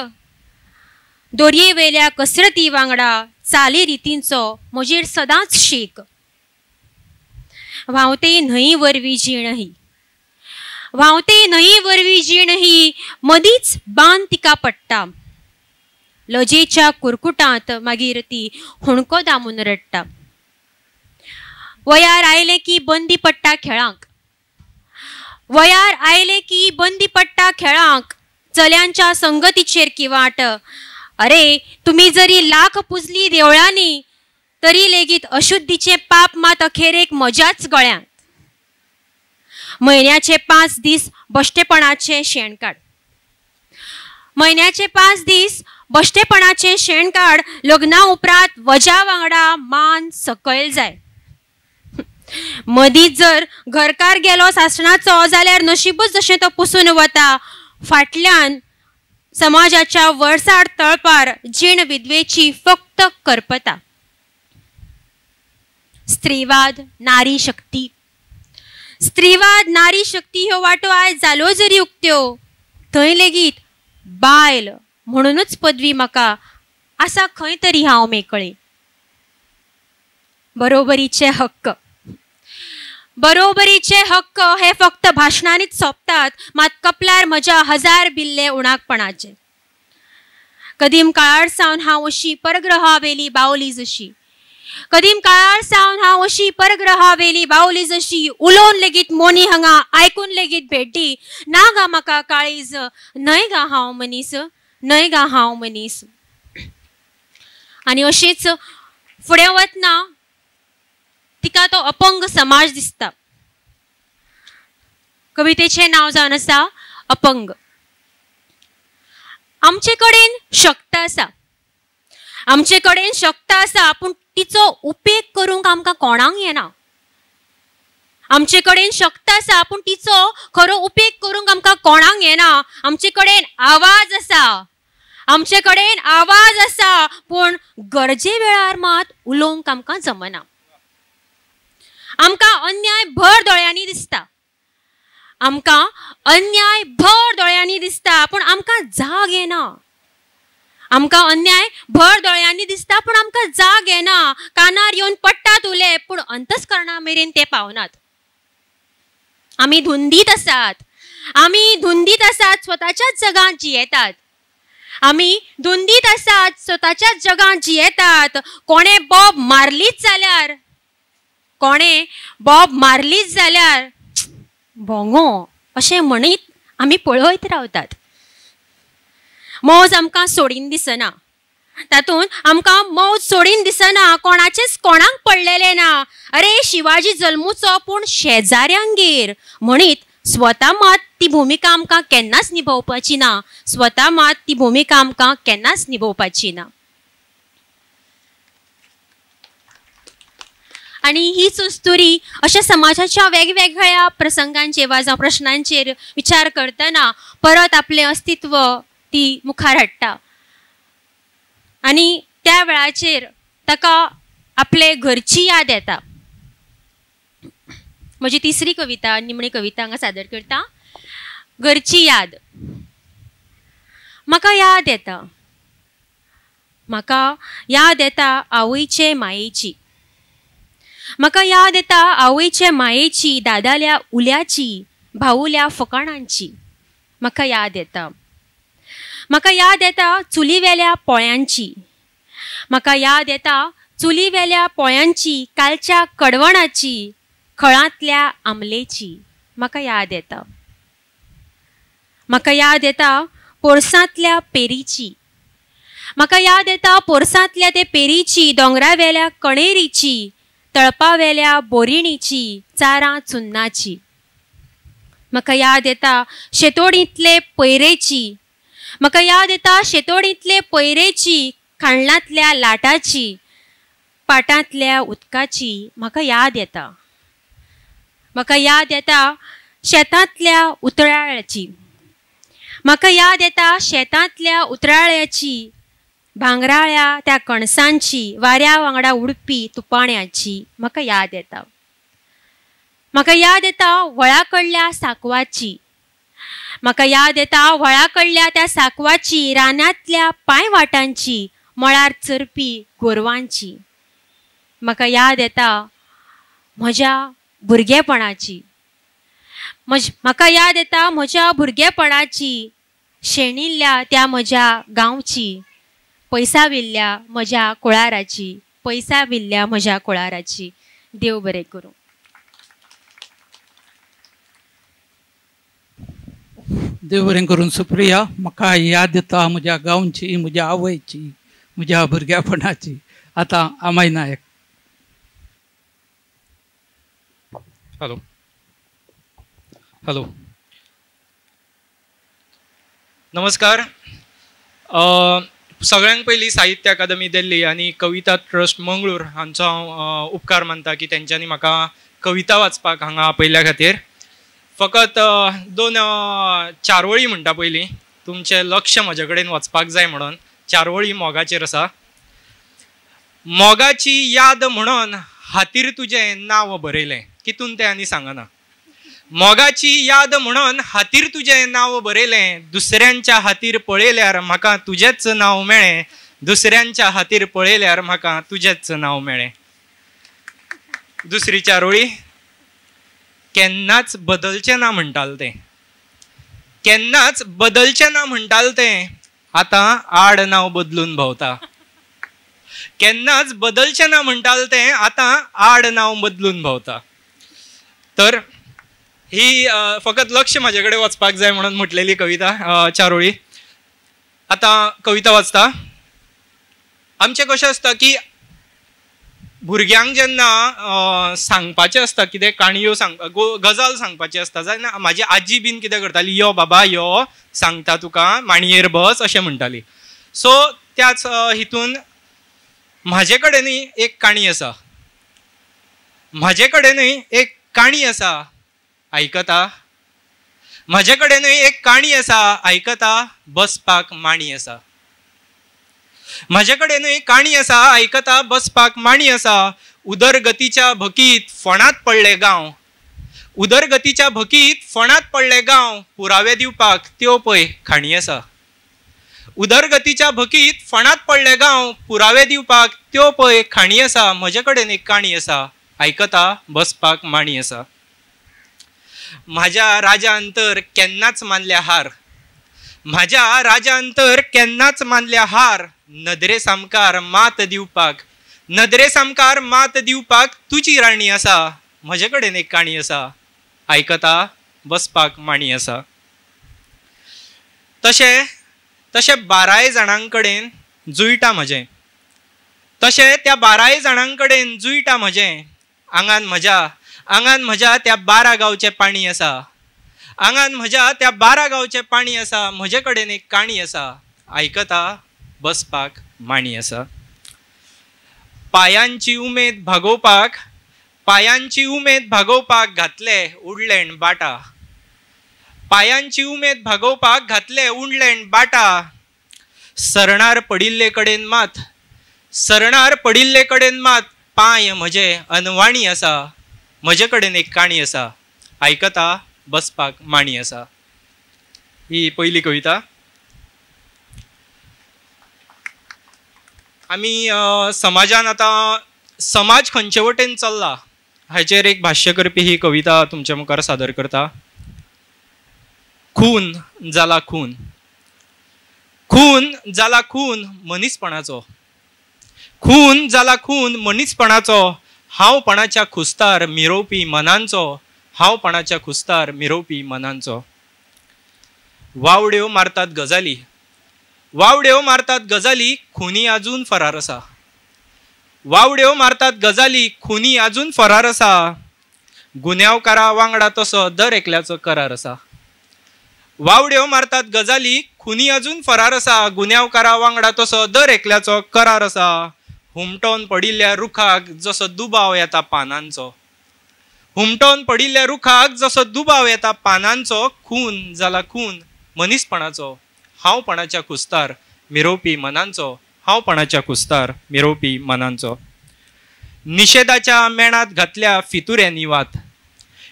दोरये वेल्या कसरती वांगडा चाली रितींचो म्हजेर सदांच शेक. व्हांवते न्हंये वरवीं जीण ही, व्हांवते न्हंये वरवीं जीण ही, मदींच बान तिका पडटा. लजेच्या कुरकुटांत मागीर ती हुणको दामून रडटा. वयार आयले की बंदी पडटा खेळांक, वयार आयले की बंदी पडटा खेळांक. चल्यांच्या संगतीचेर किवाट. अरे तुम्ही जरी लाख पुजली देवळांनी तरी लेगीत अशुद्धीचे पाप मात अखेरेक म्हज्याच गळ्यांत. म्हयन्याचे 5 दीस बश्टेपणाचे शेण काड, म्हयन्याचे 5 दीस बश्टेपणाचे शेण काड. लग्ना उपरांत वजा वांगडा मान सकयल जाय. मदींच जर घरकार गेलो सासणाचो जाल्यार नशीबच जशें तो पुसून वता. फाटल्यान समाजाच्या वरसाड तळपार जीण विधवेची फक्त करपता. स्त्रीवाद नारी शक्ती, स्त्रीवाद नारी शक्ती ह्यो वाटो आयज जालो जरी उक्त्यो थंय लेगीत बायल म्हणूनच पदवी म्हाका आसा खंय तरी हांव मेकळे. बरोबरीचे हक्क, बरोबरीचे हक्क हे फक्त भाशणांनीच सोंपतात, मात कपलार म्हज्या 1000 बिल्ले उणाकपणाचे. कदीम काळार सावन हांव अशी परग्रहावेली बावली जशी, कदीम काळार सावन हांव अशी परग्रहावेली बावली जशी. उलोवन लेगीत मोनी हांगा, आयकून लेगीत भेटी. ना गा म्हाका काळीज, न्हय गा हांव मनीस, न्हय गा हांव मनीस. आनी अशीच फुडें वतना तिका तो अपंग समाज दिसता. कवितेचें नांव जावन आसा अपंग. आमचे कडेन शक्त आसा, आमचे कडेन शक्त आसा, पूण तिचो उपेग करूंक आमकां कोणाक येना. आमचे कडेन शक्त आसा पूण तिचो खरो उपेग करूंक आमकां कोणाक येना. आमचे कडेन आवाज आसा, आमचे कडेन आवाज आसा, पूण गरजे वेळार मात उलोवंक आमकां जमना. आमकां अन्याय भर दोळ्यांनी दिसता, आमकां अन्याय भर दोळ्यांनी दिसता, पूण आमकां जाग येना. आमकां अन्याय भर दोळ्यांनी दिसता पूण आमकां जाग येना. कानार येवन पडटात उले पूण अंतस्करणा मेरेन ते पावनात. आमी धुंदीत आसात, आमी धुंदीत आसात, स्वताच्याच जगांत जियेतात. आमी धुंदीत आसात, स्वताच्याच जगांत जियेतात. कोणे बॉब मारलीच जाल्यार, कोणे बॉब मारलीच जाल्यार भोंगो अशें म्हणीत आमी पळयत रावतात. मौज आमकां सोडीन दिसना, तातूंत आमकां मौज सोडीन दिसना. कोणाचेच कोणाक पडलेले ना. अरे शिवाजी जल्मूचो पूण शेजाऱ्यांगेर म्हणीत स्वता मात ती भुमिका आमकां केन्नाच निभोवपाची ना. स्वता मात ती भुमिका आमकां केन्नाच निभोवपाची ना. आणि हीच उस्तुरी अशा समाजाच्या वेगवेगळ्या प्रसंगांचेर वा जावं प्रश्नांचेर विचार करतना परत आपले अस्तित्व ती मुखार हाडटा. आनी त्या वेळाचेर ताका आपले घरची याद येता. म्हजी तिसरी कविता, निमणी कविता हांगा सादर करता. घरची याद. म्हाका याद येता, म्हाका याद येता आवयचे मायेची. म्हाका याद येता आवयचे मायेची, दादाल्या उल्याची, भाऊल्या फकाणांची. म्हाका याद येता, म्हाका याद येता चुलीवेल्या पोळ्यांची. म्हाका याद येता चुलीवेल्या पोळ्यांची, कालच्या कडवणाची, खळांतल्या आमलेची. म्हाका याद येता, म्हाका याद येता पोरसांतल्या पेरीची. म्हाका याद येता पोरसांतल्या ते पेरीची, दोंगरावेल्या कणेरीची, तळपावेल्या बोरिणीची, चारां चुन्नाची. म्हाका याद येता शेतोडींतले पयरेची. म्हाका याद येता शेतोडींतले पयरेची, खांडलांतल्या लाटाची पाटांतल्या उदकाची म्हाका याद येता. म्हाका याद येता शेतांतल्या उतराळ्याची. म्हाका याद येता शेतांतल्या उतराळ्याची, भांगराळ्या त्या कणसांची, वाऱ्या वांगडा उडपी तुपाण्याची म्हाका याद येता. म्हाका याद येता व्हळाकडल्या साकवाची. म्हाका याद येता व्हळाकडल्या त्या साकवाची, रानांतल्या पांयवाटांची, मळार चरपी गोरवांची. म्हाका याद येता म्हज्या भुरगेपणाची. म्हाका याद येता म्हज्या भुरगेपणाची, शेणिल्ल्या त्या म्हज्या गांवची, पैसाविल्ल्या म्हज्या कुळाराची, पैसाविल्ल्या म्हज्या कुळाराची. देव बरें करूं. देव बरें करून. सुप्रिया, म्हाका याद येता म्हज्या गांवची, म्हज्या आवयची, म्हज्या भुरग्यापणाची. आतां आमाय नायक. हॅलो हॅलो नमस्कार. सगळ्यांक पयलीं साहित्य अकादमी दिल्ली आनी कविता ट्रस्ट मंगळूर हांचो हांव उपकार मानता की तेंच्यांनी म्हाका कविता वाचपाक हांगा आपयल्या खातीर. फकत 2-4 वळी म्हणटा पयलीं. तुमचें लक्ष म्हजे कडेन वचपाक जाय म्हणून 4 वळी मोगाचेर आसा. मोगाची याद म्हणून हातीर तुजें नांव बरयलें. कितून तें आनी सांगना. मोगाची याद म्हणून हातीर तुजें नांव बरयलें. दुसऱ्यांच्या हातीर पळयल्यार म्हाका तुजेंच नांव मेळ्ळें. दुसऱ्यांच्या हातीर पळयल्यार म्हाका तुजेंच नांव मेळ्ळें. दुसरी 4 वळी. केन्नाच बदलचें ना म्हणटालें तें. केन्नाच बदलचें ना म्हणटालें तें. आतां आड नांव बदलून भोंवता. केन्नाच बदलचें ना म्हणटालें तें. आतां आड नांव बदलून भोंवता. तर ही फकत लक्ष म्हाजे कडेन वचपाक जाय म्हणून म्हटलेली कविता 4 वळी. आतां कविता वाचता. आमचें कशें आसता की भुरग्यांक जेन्ना सांगपाचें आसता कितें काणयो गजाल सांगपाची आसता जाल्यार म्हाजी आजी बीन कितें करताली, यो बाबा यो सांगता तुका, माणयेर बस अशें म्हणटाली. सो त्याच हितून म्हाजे कडेनूय एक काणी आसा. म्हाजे कडेनूय एक काणी आसा. आयकता. म्हजे कडेनूय एक काणी आसा. आयकता. बसपाक माणी आसा. म्हजे कडेनूय काणी आसा. आयकता. बसपाक माणी आसा. उदरगतीच्या भकीत फोंडांत पडले गांव. उदरगतीच्या भकीत फोंडांत पडले गांव. पुरावे दिवपाक त्यो पळय खाणी आसा. उदरगतीच्या भकीत फोंडांत पडले गांव. पुरावे दिवपाक त्यो पळय खाणी आसा. म्हजे कडेन एक काणी आसा. आयकता. बसपाक माणी आसा. म्हाज्या राजांतर केन्नाच मानल्या हार. म्हाज्या राजांतर केन्नाच मानल्या हार. नदरे सामकार मात दिवपाक. नदरे सामकार मात दिवपाक तुजी राणी आसा. म्हजे कडेन एक काणी आसा. आयकता. बसपाक माणी आसा. तशें 12 जाणां कडेन जुळटा म्हजें. तशें त्या 12 जाणां कडेन जुळटा म्हजें. आंगान म्हज्या त्या 12 गांवचें पाणी आसा. आंगान म्हज्या त्या 12 गांवचें पाणी आसा. म्हजे कडेन एक काणी आसा. आयकता. बसपाक माणी आसा. पायांची उमेद भागोवपाक घातले उडलेण बाटा. पायांची उमेद भागोवपाक घातले उडलेण बाटा. सरणार पडिल्ले कडेन मात पांय म्हजे अनवाणी आसा. म्हजे कडेन एक काणी आसा. आयकता. बसपाक माणी आसा. ही पयली कविता. आमी समाजान आतां समाज खंयचे वटेन चल्ला हाचेर एक भाश्य करपी ही कविता तुमच्या मुखार सादर करता. खून जाला खून. खून जाला खून मनीसपणाचो. खून जाला खून मनीसपणाचो. हांवपणाच्या खुस्तार मिरोवपी मनांचो. हांवपणाच्या खुस्तार मिरोवपी मनांचो. वावड्यो मारतात गजाली खुनी आजून फरार आसा. वावड्यो मारतात गजाली खुनी आजून फरार आसा. गुन्यांवकारा वांगडा तसो दर एकल्याचो करार आसा. वावड्यो मारतात गजाली, खुनी अजून फरार असा, गुन्यांवकारा वांगडा तसो दर एकल्याचो करार असा. हुमटोवन पडिल्ल्या रुखाक जसो दुबाव येता पानांचो, हुमटोवन पडिल्ल्या रुखाक जसो दुबाव येता पानांचो, खून जाला खून मनीसपणाचो, हांवपणाच्या कुस्तार मिरोवपी मनांचो, हांवपणाच्या कुस्तार मिरोवपी मनांचो. निषेधाच्या मेणात घातल्या फितुऱ्यांनी वात,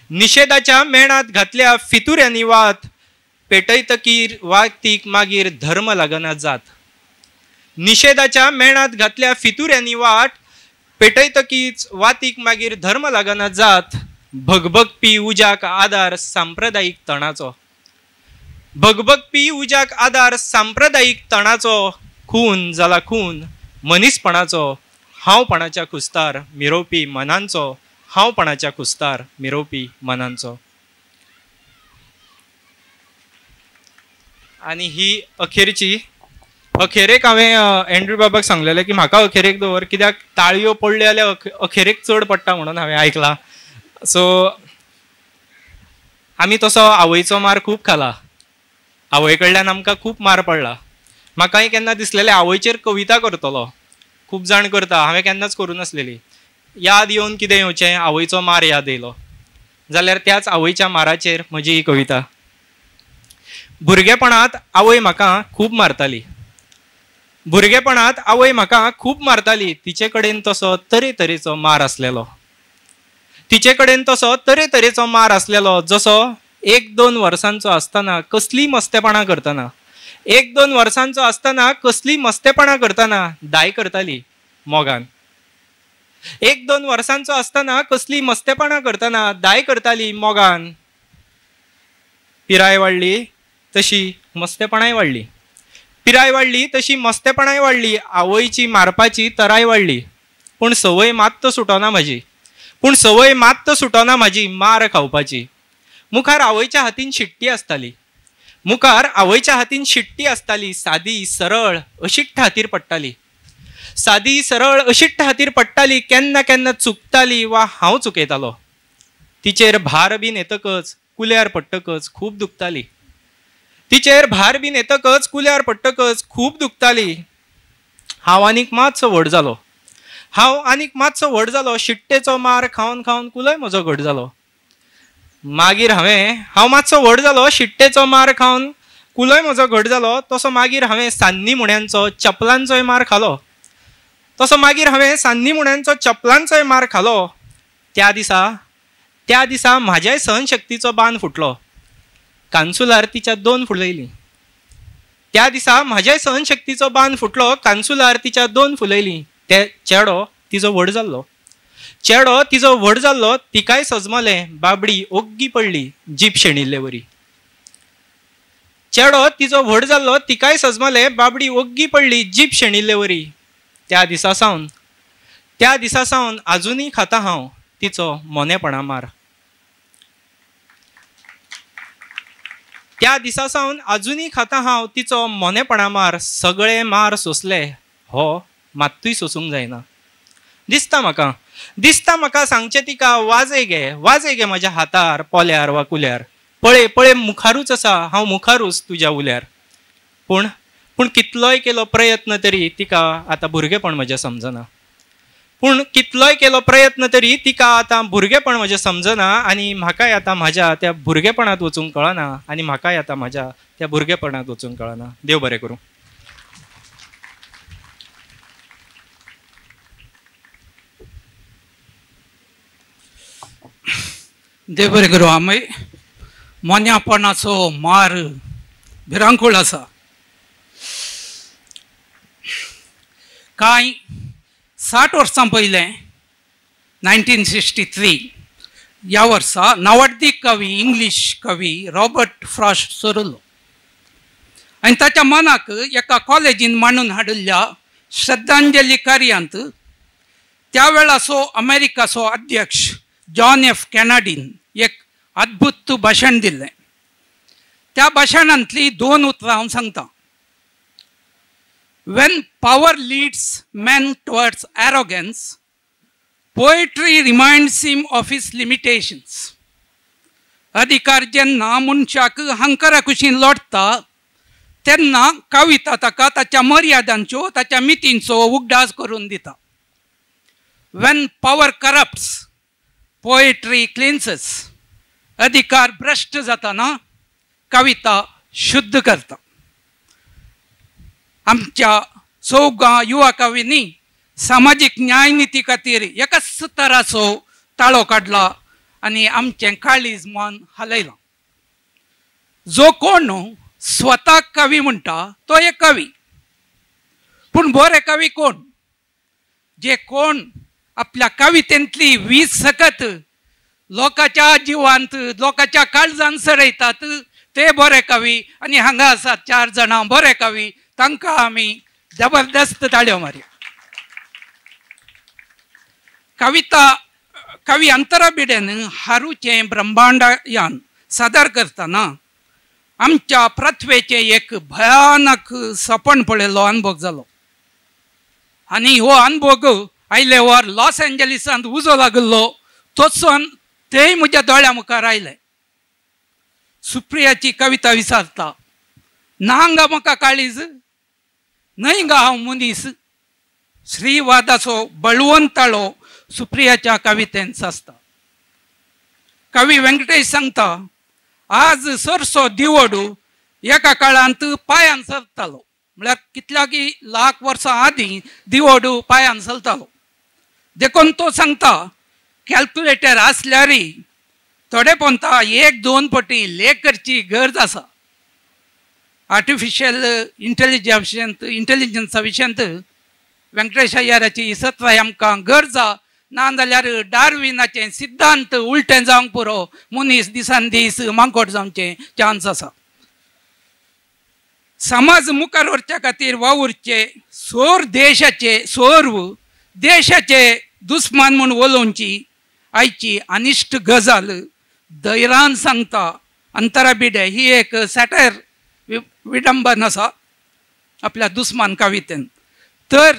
निषेधाच्या मेणात घातल्या फितुऱ्यांनी वात, पेटयतकीर वागतीक मागीर धर्म लागना जात. निषेधाच्या मेणात घातल्या फितुऱ्यांनी वाट, पेटयतकीच वातीक मागीर धर्म लागना जात. भगभगपी उज्याक आदार सांप्रदायिक तणाचो, भगभगपी उज्याक आदार सांप्रदायिक तणाचो, खून जाला खून मनीसपणाचो, हांवपणाच्या कुस्तार मिरोवपी मनांचो, हांवपणाच्या कुस्तार मिरोवपी मनांचो. आणि ही अखेरेक हांवें एंड्रू बाबाक सांगलेलें की म्हाका अखेरेक दवर, कित्याक ताळयो पडल्यो जाल्यार अखेरेक चड पडटा म्हणून हांवें आयकलां. सो आमी तसो आवयचो मार खूब खाला, आवय कडल्यान आमकां खूब मार पडला. म्हाकाय केन्ना दिसलेलें आवयचेर कविता करतलो, खूब जाण करता, हांवें केन्नाच करूं नासलेली. याद येवन कितें येवचें, आवयचो मार याद येयलो, जाल्यार त्याच आवयच्या माराचेर म्हजी ही कविता. भुरगेपणांत आवय म्हाका खूब मारताली, भुरगेपणांत आवय म्हाका खूब मारताली. तिचे कडेन तसो तरेतरेचो मार आसलेलो, तिचे कडेन तसो तरेतरेचो मार आसलेलो. जसो 1-2 वर्सांचो आसतना कसली मस्तेपणां करतना, 1-2 वर्सांचो आसतना कसली मस्तेपणां करतना दाय करताली मोगान. 1-2 वर्सांचो आसतना कसली मस्तेपणां करतना दाय करताली मोगान. पिराय वाडली तशी मस्तेपणाय वाडली, पिराय वाडली तशी मस्तेपणाय वाडली. आवयची मारपाची तराय वाडली, पूण संवय मात्त सुटना म्हाजी, पूण संवय मात्त सुटना म्हाजी मार खावपाची. मुखार आवयच्या हातीन शिट्टी आसताली, मुखार आवयच्या हातीन शिट्टी आसताली. सादी सरळ अशिट्ट हातीर पडटाली, सादी सरळ अशिट्ट हातीर पडटाली. केन्ना केन्ना चुकताली वा हांव चुकयतालो. तिचेर भार बीन येतकच कुल्यार पडटकच खूब दुखताली, तिचेर भार बीन येतकच कुल्यार पडटकच खूब दुखताली. हांव आनीक मातसो व्हड जालो, हांव आनीक मातसो व्हड जालो. शिट्टेचो मार खावन खावन कुलोय म्हजो घट जालो. मागीर हांव मातसो व्हड जालो, शिट्टेचो मार खावन कुलोय म्हजो घट जालो. तसो मागीर हांवें सान्नी मुण्यांचो चपलांचोय मार खालो, तसो मागीर हांवें सान्नी मुण्यांचो चपलांचोय मार खालो. त्या दिसा म्हाज्याय सहनशक्तीचो बांद फुटलो, कांसुलार तिच्या 2 फुलयली. त्या दिसा म्हाज्याय सहनशक्तीचो बांद फुटलो, कांसुलार तिच्या 2 फुलयली. ते चेडो तिजो व्हड जाल्लो, चेडो तिजो व्हड जाल्लो. तिकाय सजमलें, बाबडी ओग्गी पडली जीप शेणिल्ले वरी. चेडो तिजो व्हड जाल्लो, तिकाय सजमलें, बाबडी ओग्गी पडली जीप शेणिल्ले वरी. त्या दिसा सावन आजुनूय खाता हांव तिचो मोनेपणा मार. त्या दिसा सावन आजुनूय खाता हांव तिचो मोनेपणा मार. सगळे मार सोंसले, हो मात्तूय सोसूंक जायना. दिसता म्हाका सांगचें तिका, वाजे गे म्हज्या हातार पोल्यार वा कुल्यार. पळय पळय मुखारूच आसा हांव, मुखारूच तुज्या उल्यार. पूण कितलोय केलो प्रयत्न तरी तिका आतां भुरगेपण म्हजें समजना. पूण कितलोय केलो प्रयत्न तरी तिका आतां भुरगेपण म्हजें समजना. आनी म्हाकाय आतां म्हाज्या त्या भुरगेपणांत वचूंक कळना, आनी म्हाकाय आतां म्हाज्या त्या भुरगेपणांत वचूंक कळना. देव बरें करूं. देव बरें करूं. आमी मोन्यापणाचो मार भिरांकूळ आसा. कांय 60 वर्सां पयलें 1963 ह्या वर्सा नावडीक कवी, इंग्लीश कवी रॉबर्ट फ्रॉस्ट सोरलो. आनी ताच्या मनाक एका कॉलेजीन मांडून हाडिल्ल्या श्रद्धांजली कार्यांत त्या वेळाचो अमेरिकाचो अध्यक्ष जॉन एफ कॅनडीन एक अद्भुत भाशण दिल्लें. त्या भाशणांतली 2 उतरां हांव सांगतां. When power leads men towards arrogance, poetry reminds him of his limitations. अधिकार जेन्ना मनशाक हंकारा कुशीन लोटता तेन्ना कविता ताका ताच्या मर्यादांच्यो ताच्या मितींचो उगडास करून दिता. When power corrupts, poetry cleanses. अधिकार भ्रष्ट जाताना कविता शुद्ध करता. आमच्या चौगा युवा कवींनी सामाजिक न्याय नीती खातीर एकाच तराचो ताळो काडला आनी आमचें काळीज मन हालयलां. जो कोण स्वताक कवी म्हणटा तो एक कवी, पूण बरे कवी कोण? जे कोण आपल्या कवितेंतली वीज सकत लोकांच्या जिवांत लोकांच्या काळजांत सरयतात ते बरे कवी. आनी हांगा आसात 4 जाणां बरे कवी, तांकां आमी जबरदस्त ताळयो मारया. कवी अंतरा भिडेन हारूचें ब्रह्मांडयान सादर करतना आमच्या प्रथवेचें एक भयानक सपन पळयलो अनुभव जालो. आनी हो अनुभव आयले वर लॉस एंजलिसांत उजो लागलो तोचोन तेय म्हज्या दोळ्या मुखार आयले. सुप्रियाची कविता विचारता, नांगा म्हाका काळीज न्हय गा हांव मनीस. श्रीवादाचो बळवंताळो सुप्रियाच्या कवितेंत साचता. कवी व्यंकटेश सांगता, आज सरसो दिवोडू एका काळांत पांयान सरतालो. म्हळ्यार कितल्याकी लाख वर्सां आदीं दिवोडू पांयान चलतालो. देखून तो सांगता, कॅल्क्युलेटर आसल्यारय थोडे पोंता 1-2 पटी लेख करची गरज आसा. आर्टिफिशियल इंटेलिजन्सा विशयांत व्यंकटेश अय्याराची सत्वाय आमकां गरजा ना जाल्यार डार्विनाचें सिद्धांत उलटें जावंक पुरो मनीस दिसान दीस मांकोड जावचें चान्स आसा. समाज मुखार व्हरच्या खातीर वावुरचे देशाचे दुस्मान म्हूण उलोवची आयची अनिश्ट गजाल धैर्यान सांगता अंतरा भिडे ही एक सॅटायर विडंबन आसा आपल्या दुस्मान कवितेन. तर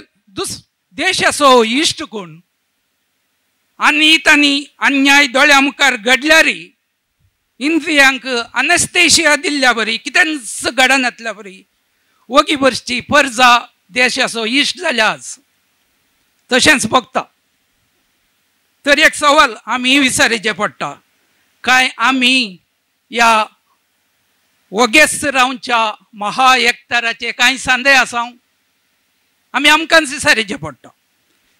देशाचो इश्ट कोण? अनीत आनी अन्याय दोळ्या मुखार घडल्यारय इंद्रियांक अनस्थेशिया दिल्ल्या बरी कितेंच घडनातल्या बरी वगी भरची परजा देशाचो इश्ट जाल्या आज तशेंच बगता. तर एक सवाल आमी विचारचे पडटा, काय आमी ह्या वगेस्त रावच्या महाएकताराचे कांय सांदे आसां? आमी आमकांच विचारचे पडटा.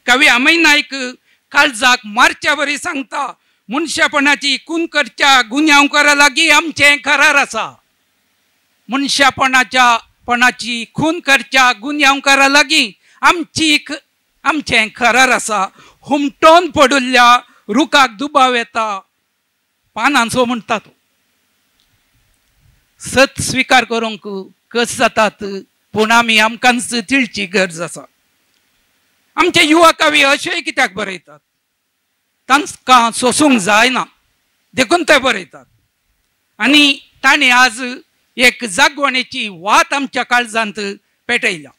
कवी अमय नायक काळजाक मारच्या बरी सांगता, मनशापणाची खून करच्या गुन्यांवकारा लागीं आमचें करार आसा. मनशापणाची खून करच्या गुन्यांवकारा लागीं आमचें करार आसा. हुमटोन पडुल्ल्या रुखाक दुबाव येता पानांचो म्हणटा तो. सत स्विकार करूंक कस जातात, पूण आमी आमकांच तिळची गरज आसा. आमचे युवा कवी अशेंय कित्याक बरयतात? तांकां सोसूंक जायना देखून ते बरयतात. आनी ताणें आज एक जागवणेची वात आमच्या काळजांत पेटयल्या.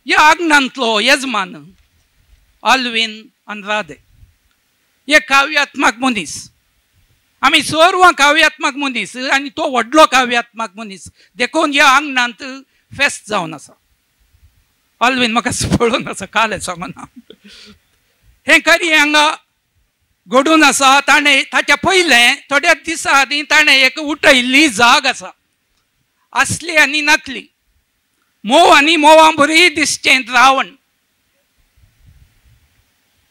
ह्या आग्नांतलो यजमान आल्विन अनरादे एक काव्यात्मक मनीस. आमी सर्व काव्यात्मक मनीस आनी तो व्हडलो काव्यात्मक मनीस देखून ह्या आंगणांत फेस्त जावन आसा. आल्विन म्हाका पळोवन आसा, काल सांगना हें खरी हांगा घडून आसा. ताणें ताच्या पयलें थोड्या दिसा आदीं ताणें एक उठयल्ली जाग आसा, असली आनी नकली, मोव आनी मोवा बरी दिसचें द्रावण,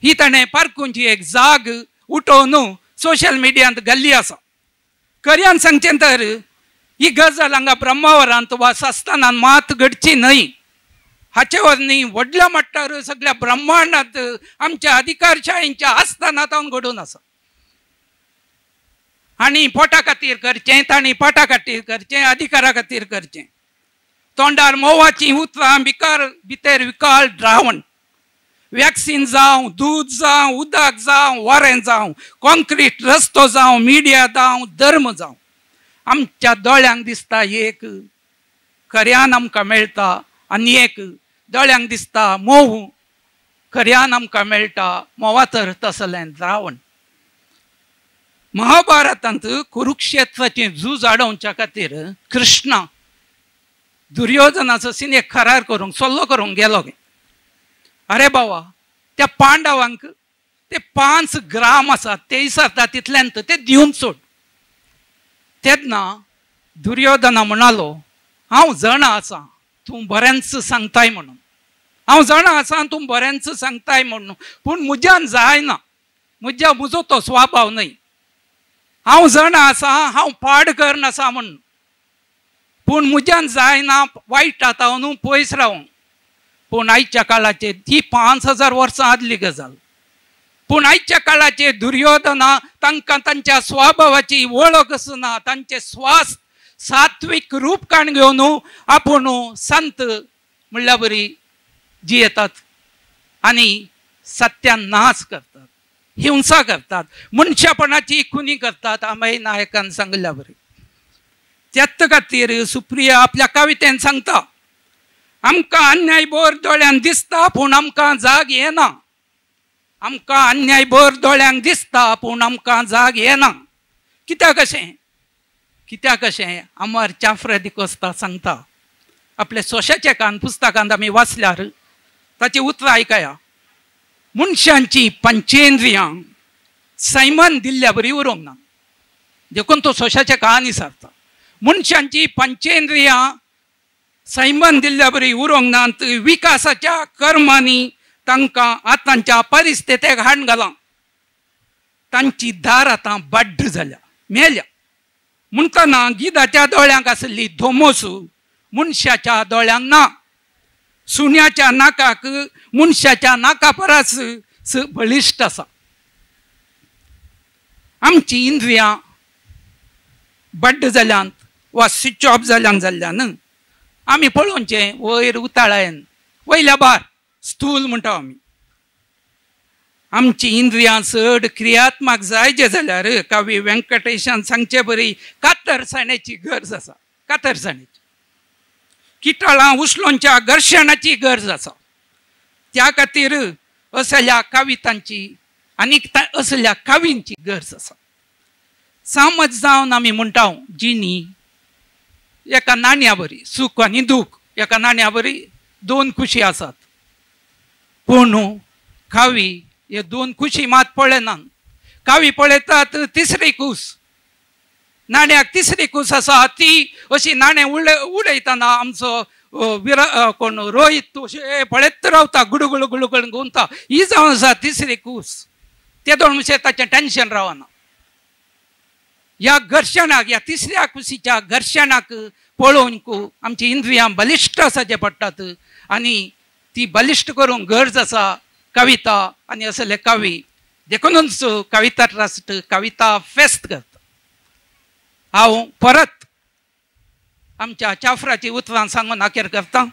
ही ताणें पारखूंची एक जाग उठोवन सोशल मिडियांत घाल्ली आसा. खऱ्यान सांगचें तर ही गजाल हांगा ब्रह्मावरांत वा सस्तानान मात घडची न्हय. हाचे वरनी व्हडल्या मट्टार सगळ्या ब्रह्मांडांत आमच्या अधिकारशायेच्या आस्थानांत घडून आसा. आनी पोटा खातीर करचें, तांणी पोटा खातीर करचें, अधिकारा खातीर करचें. तोंडार मोवाची उतरां भितर विकाळ द्रावण, वॅक्सिन जावं, दूध जावं, उदक जावं, वारें जावं, कॉन्क्रीट रस्तो जावं, मिडिया जावं, धर्म जावं, आमच्या दोळ्यांक दिसता एक खऱ्यान आमकां मेळटा आनी एक दोळ्यांक दिसता मोव खऱ्यान आमकां मेळटा. मोवा तर तसलें द्रावण. महाभारतांत कुरुक्षेत्राचे झूज आडोवच्या खातीर कृष्ण दुर्योधनाचो सिनेक करार करूंक सल्लो करूंक गेलो गे. अरे बाबा, त्या पांडवांक ते 5 ग्राम आसात ते इसरता तितल्यान ते दिवन सोड. तेन्ना दुर्योधना म्हणालो, हांव जाणा आसा तूं बरेंच सांगताय म्हणून, हांव जाणा आसा तूं बरेंच सांगताय म्हणून, पूण म्हज्यान जायना, म्हजो तो स्वभाव न्हय. हांव जाणा आसा हांव पाड करना आसा म्हणून, पूण म्हज्यान जायना वायट आतां पयस रावंक. पूण आयच्या काळाचेर ती 5000 वर्सां आदली गजाल. पूण आयच्या काळाचेर दुर्योधना तांकां तांच्या स्वभावाची वळख आसना, तांचे स्वास सात्वीक रूप काण घेवन आपूण संत म्हणल्यार बरी जियेतात आनी सत्यान नाश करतात, हिंसा करतात, मनशापणाची खुनी करतात. आमय नायकान सांगल्या बरी. त्याच खातीर सुप्रिया आपल्या कवितेन सांगता, आमकां अन्याय भर दोळ्यांक दिसता पूण आमकां जाग येना. आमकां अन्याय भर दोळ्यांक दिसता पूण आमकां जाग येना. कित्याक अशें? कित्याक अशें? अमर चाफ्रे दिकोस्ता सांगता आपल्या सोशाचे कान पुस्तकांत आमी वाचल्यार ताची उतरां आयकया. मनशांची पंचेंद्रियां सैमान दिल्ल्या बरी उरोंक ना. देखून तो सोशाचे कान इसरता. मनशांची पंचेंद्रियां सैमान दिल्ल्या बरी उरोंक ना. विकासाच्या कर्मांनी तांकां आतांच्या परिस्थितीक हाड घालां. तांची दार आतां बड्ड जाल्या, मेल्या. म्हणटना गिधाच्या दोळ्यांक आसली धोमोस मनशाच्या दोळ्यांक ना. सुण्याच्या नाकाक मनशाच्या नाका परस बळिश्ट आसा. आमची इंद्रियां बड्ड जाल्यान वा स्विच ऑफ जाल्ल्यान आमी पळोवचें वयर उताळायन वयल्या बार स्थूल म्हणटा आमी. आमची इंद्रियां चड क्रियात्मक जायचे जाल्यार कवी व्यंकटेशान सांगचे बरी कातरसाण्याची गरज आसा. कातरसाण्याची किटाळां उश्लोंच्या घर्शणाची गरज आसा. त्या खातीर असल्या कवितांची आनी असल्या कवींची गरज आसा. समज जावन आमी म्हणटा जिणी एका नाण्या बरी सूख आनी दूख, एका नाण्या बरी 2 खुशी आसात. पूण कवी हे 2 खुशी मात पळयनात. कवी पळयतात तिसरी खूस. नाण्याक तिसरी खूस आसा ती अशी नाणें उडयतना आमचो कोण रोहीत अशें पळयत रावता, गुडगुड गुडगुड गुंता. ही जावन आसा तिसरी खूस. ते दोन मातशें ताचें टेन्शन रावना. ह्या घर्शणाक, ह्या तिसऱ्या खुशीच्या घर्शणाक पळोवंक आमची इंद्रियां बलिश्ट आसाचे पडटात. आनी ती बलिश्ट करूंक गरज आसा कविता आनी असले कवी. देखूनच कविता ट्रस्ट कविता फेस्त करता. हांव परत आमच्या चाफ्राची उतरां सांगून आखेर करता.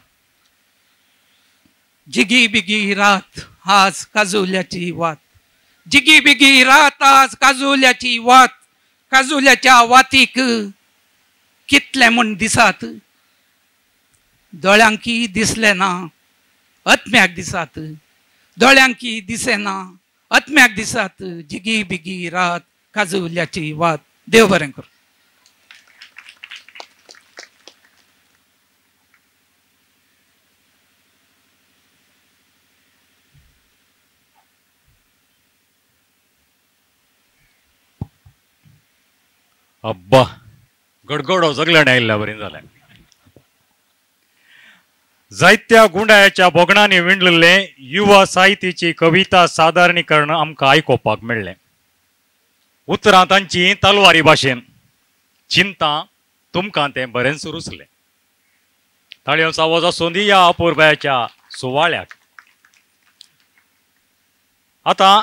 जिगी बिगी रात आज काजुल्याची वात. जिगी बिगी रात आज काजुल्याची वात. काजुल्याच्या वातीक कितले म्हूण दिसात. दोळ्यांकी दिसले ना आत्म्याक दिसात. दोळ्यांकी दिसेना आत्म्याक दिसात. जिगी बिगी रात काजुल्याची वात. देव बरें करूं. अब्बा गडगडो सगळ्यांनी आयिल्ल्या बरें जालें. जायत्या गुंडाळ्याच्या बोगणांनी विणलेले युवा साहित्याची कविता सादरीकरण आमकां आयकोपाक मेळ्ळें. उतरां तांची तलवारी भाशेन. चिंता तुमकां तें बरेंच रुचलें. ताळयो आवाज आसूं दी या अपुर्बाच्या सुवाळ्याक. आतां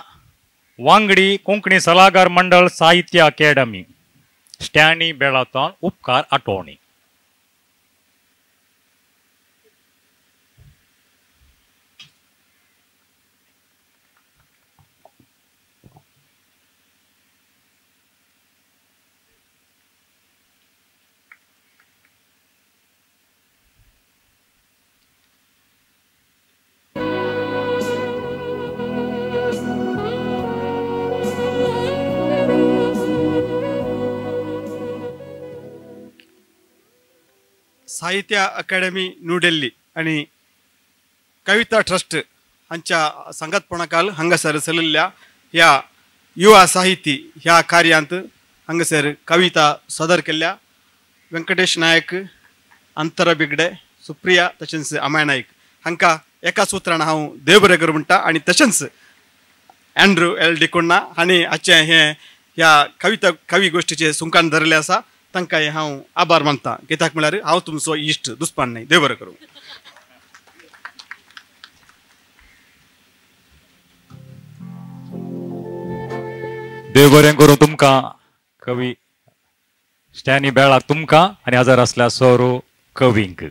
वांगडी कोंकणी सल्लागार मंडळ साहित्य अकादेमी स्टॅनी बेळातोन उपकार आठवणी. साहित्य अकादमी न्यू दिल्ली आणि कविता ट्रस्ट हांच्या संगतपणाखाल हांगासर चलिल्ल्या ह्या युवा साहिती ह्या कार्यांत हांगासर कविता सादर केल्ल्या व्यंकटेश नायक, अंतरा बिगडे, सुप्रिया तशेंच अमाय नाईक हांकां एकाच उतरान हांव देव बरें करूं म्हणटा आणि तशेंच अँड्रू एल डिकोन्ना हांणी आजचे हे ह्या कवी गोष्टीचे सुंकान धरले आसा तांकां हांव आभार मानता. कित्याक म्हळ्यार हांव तुमचो इश्ट दुस्मान न्हय. देव बरें करूं. देव बरें करूं तुमकां कवी स्टॅनी बेळाक तुमकां आणि हजर असल्या सोरो कवींक.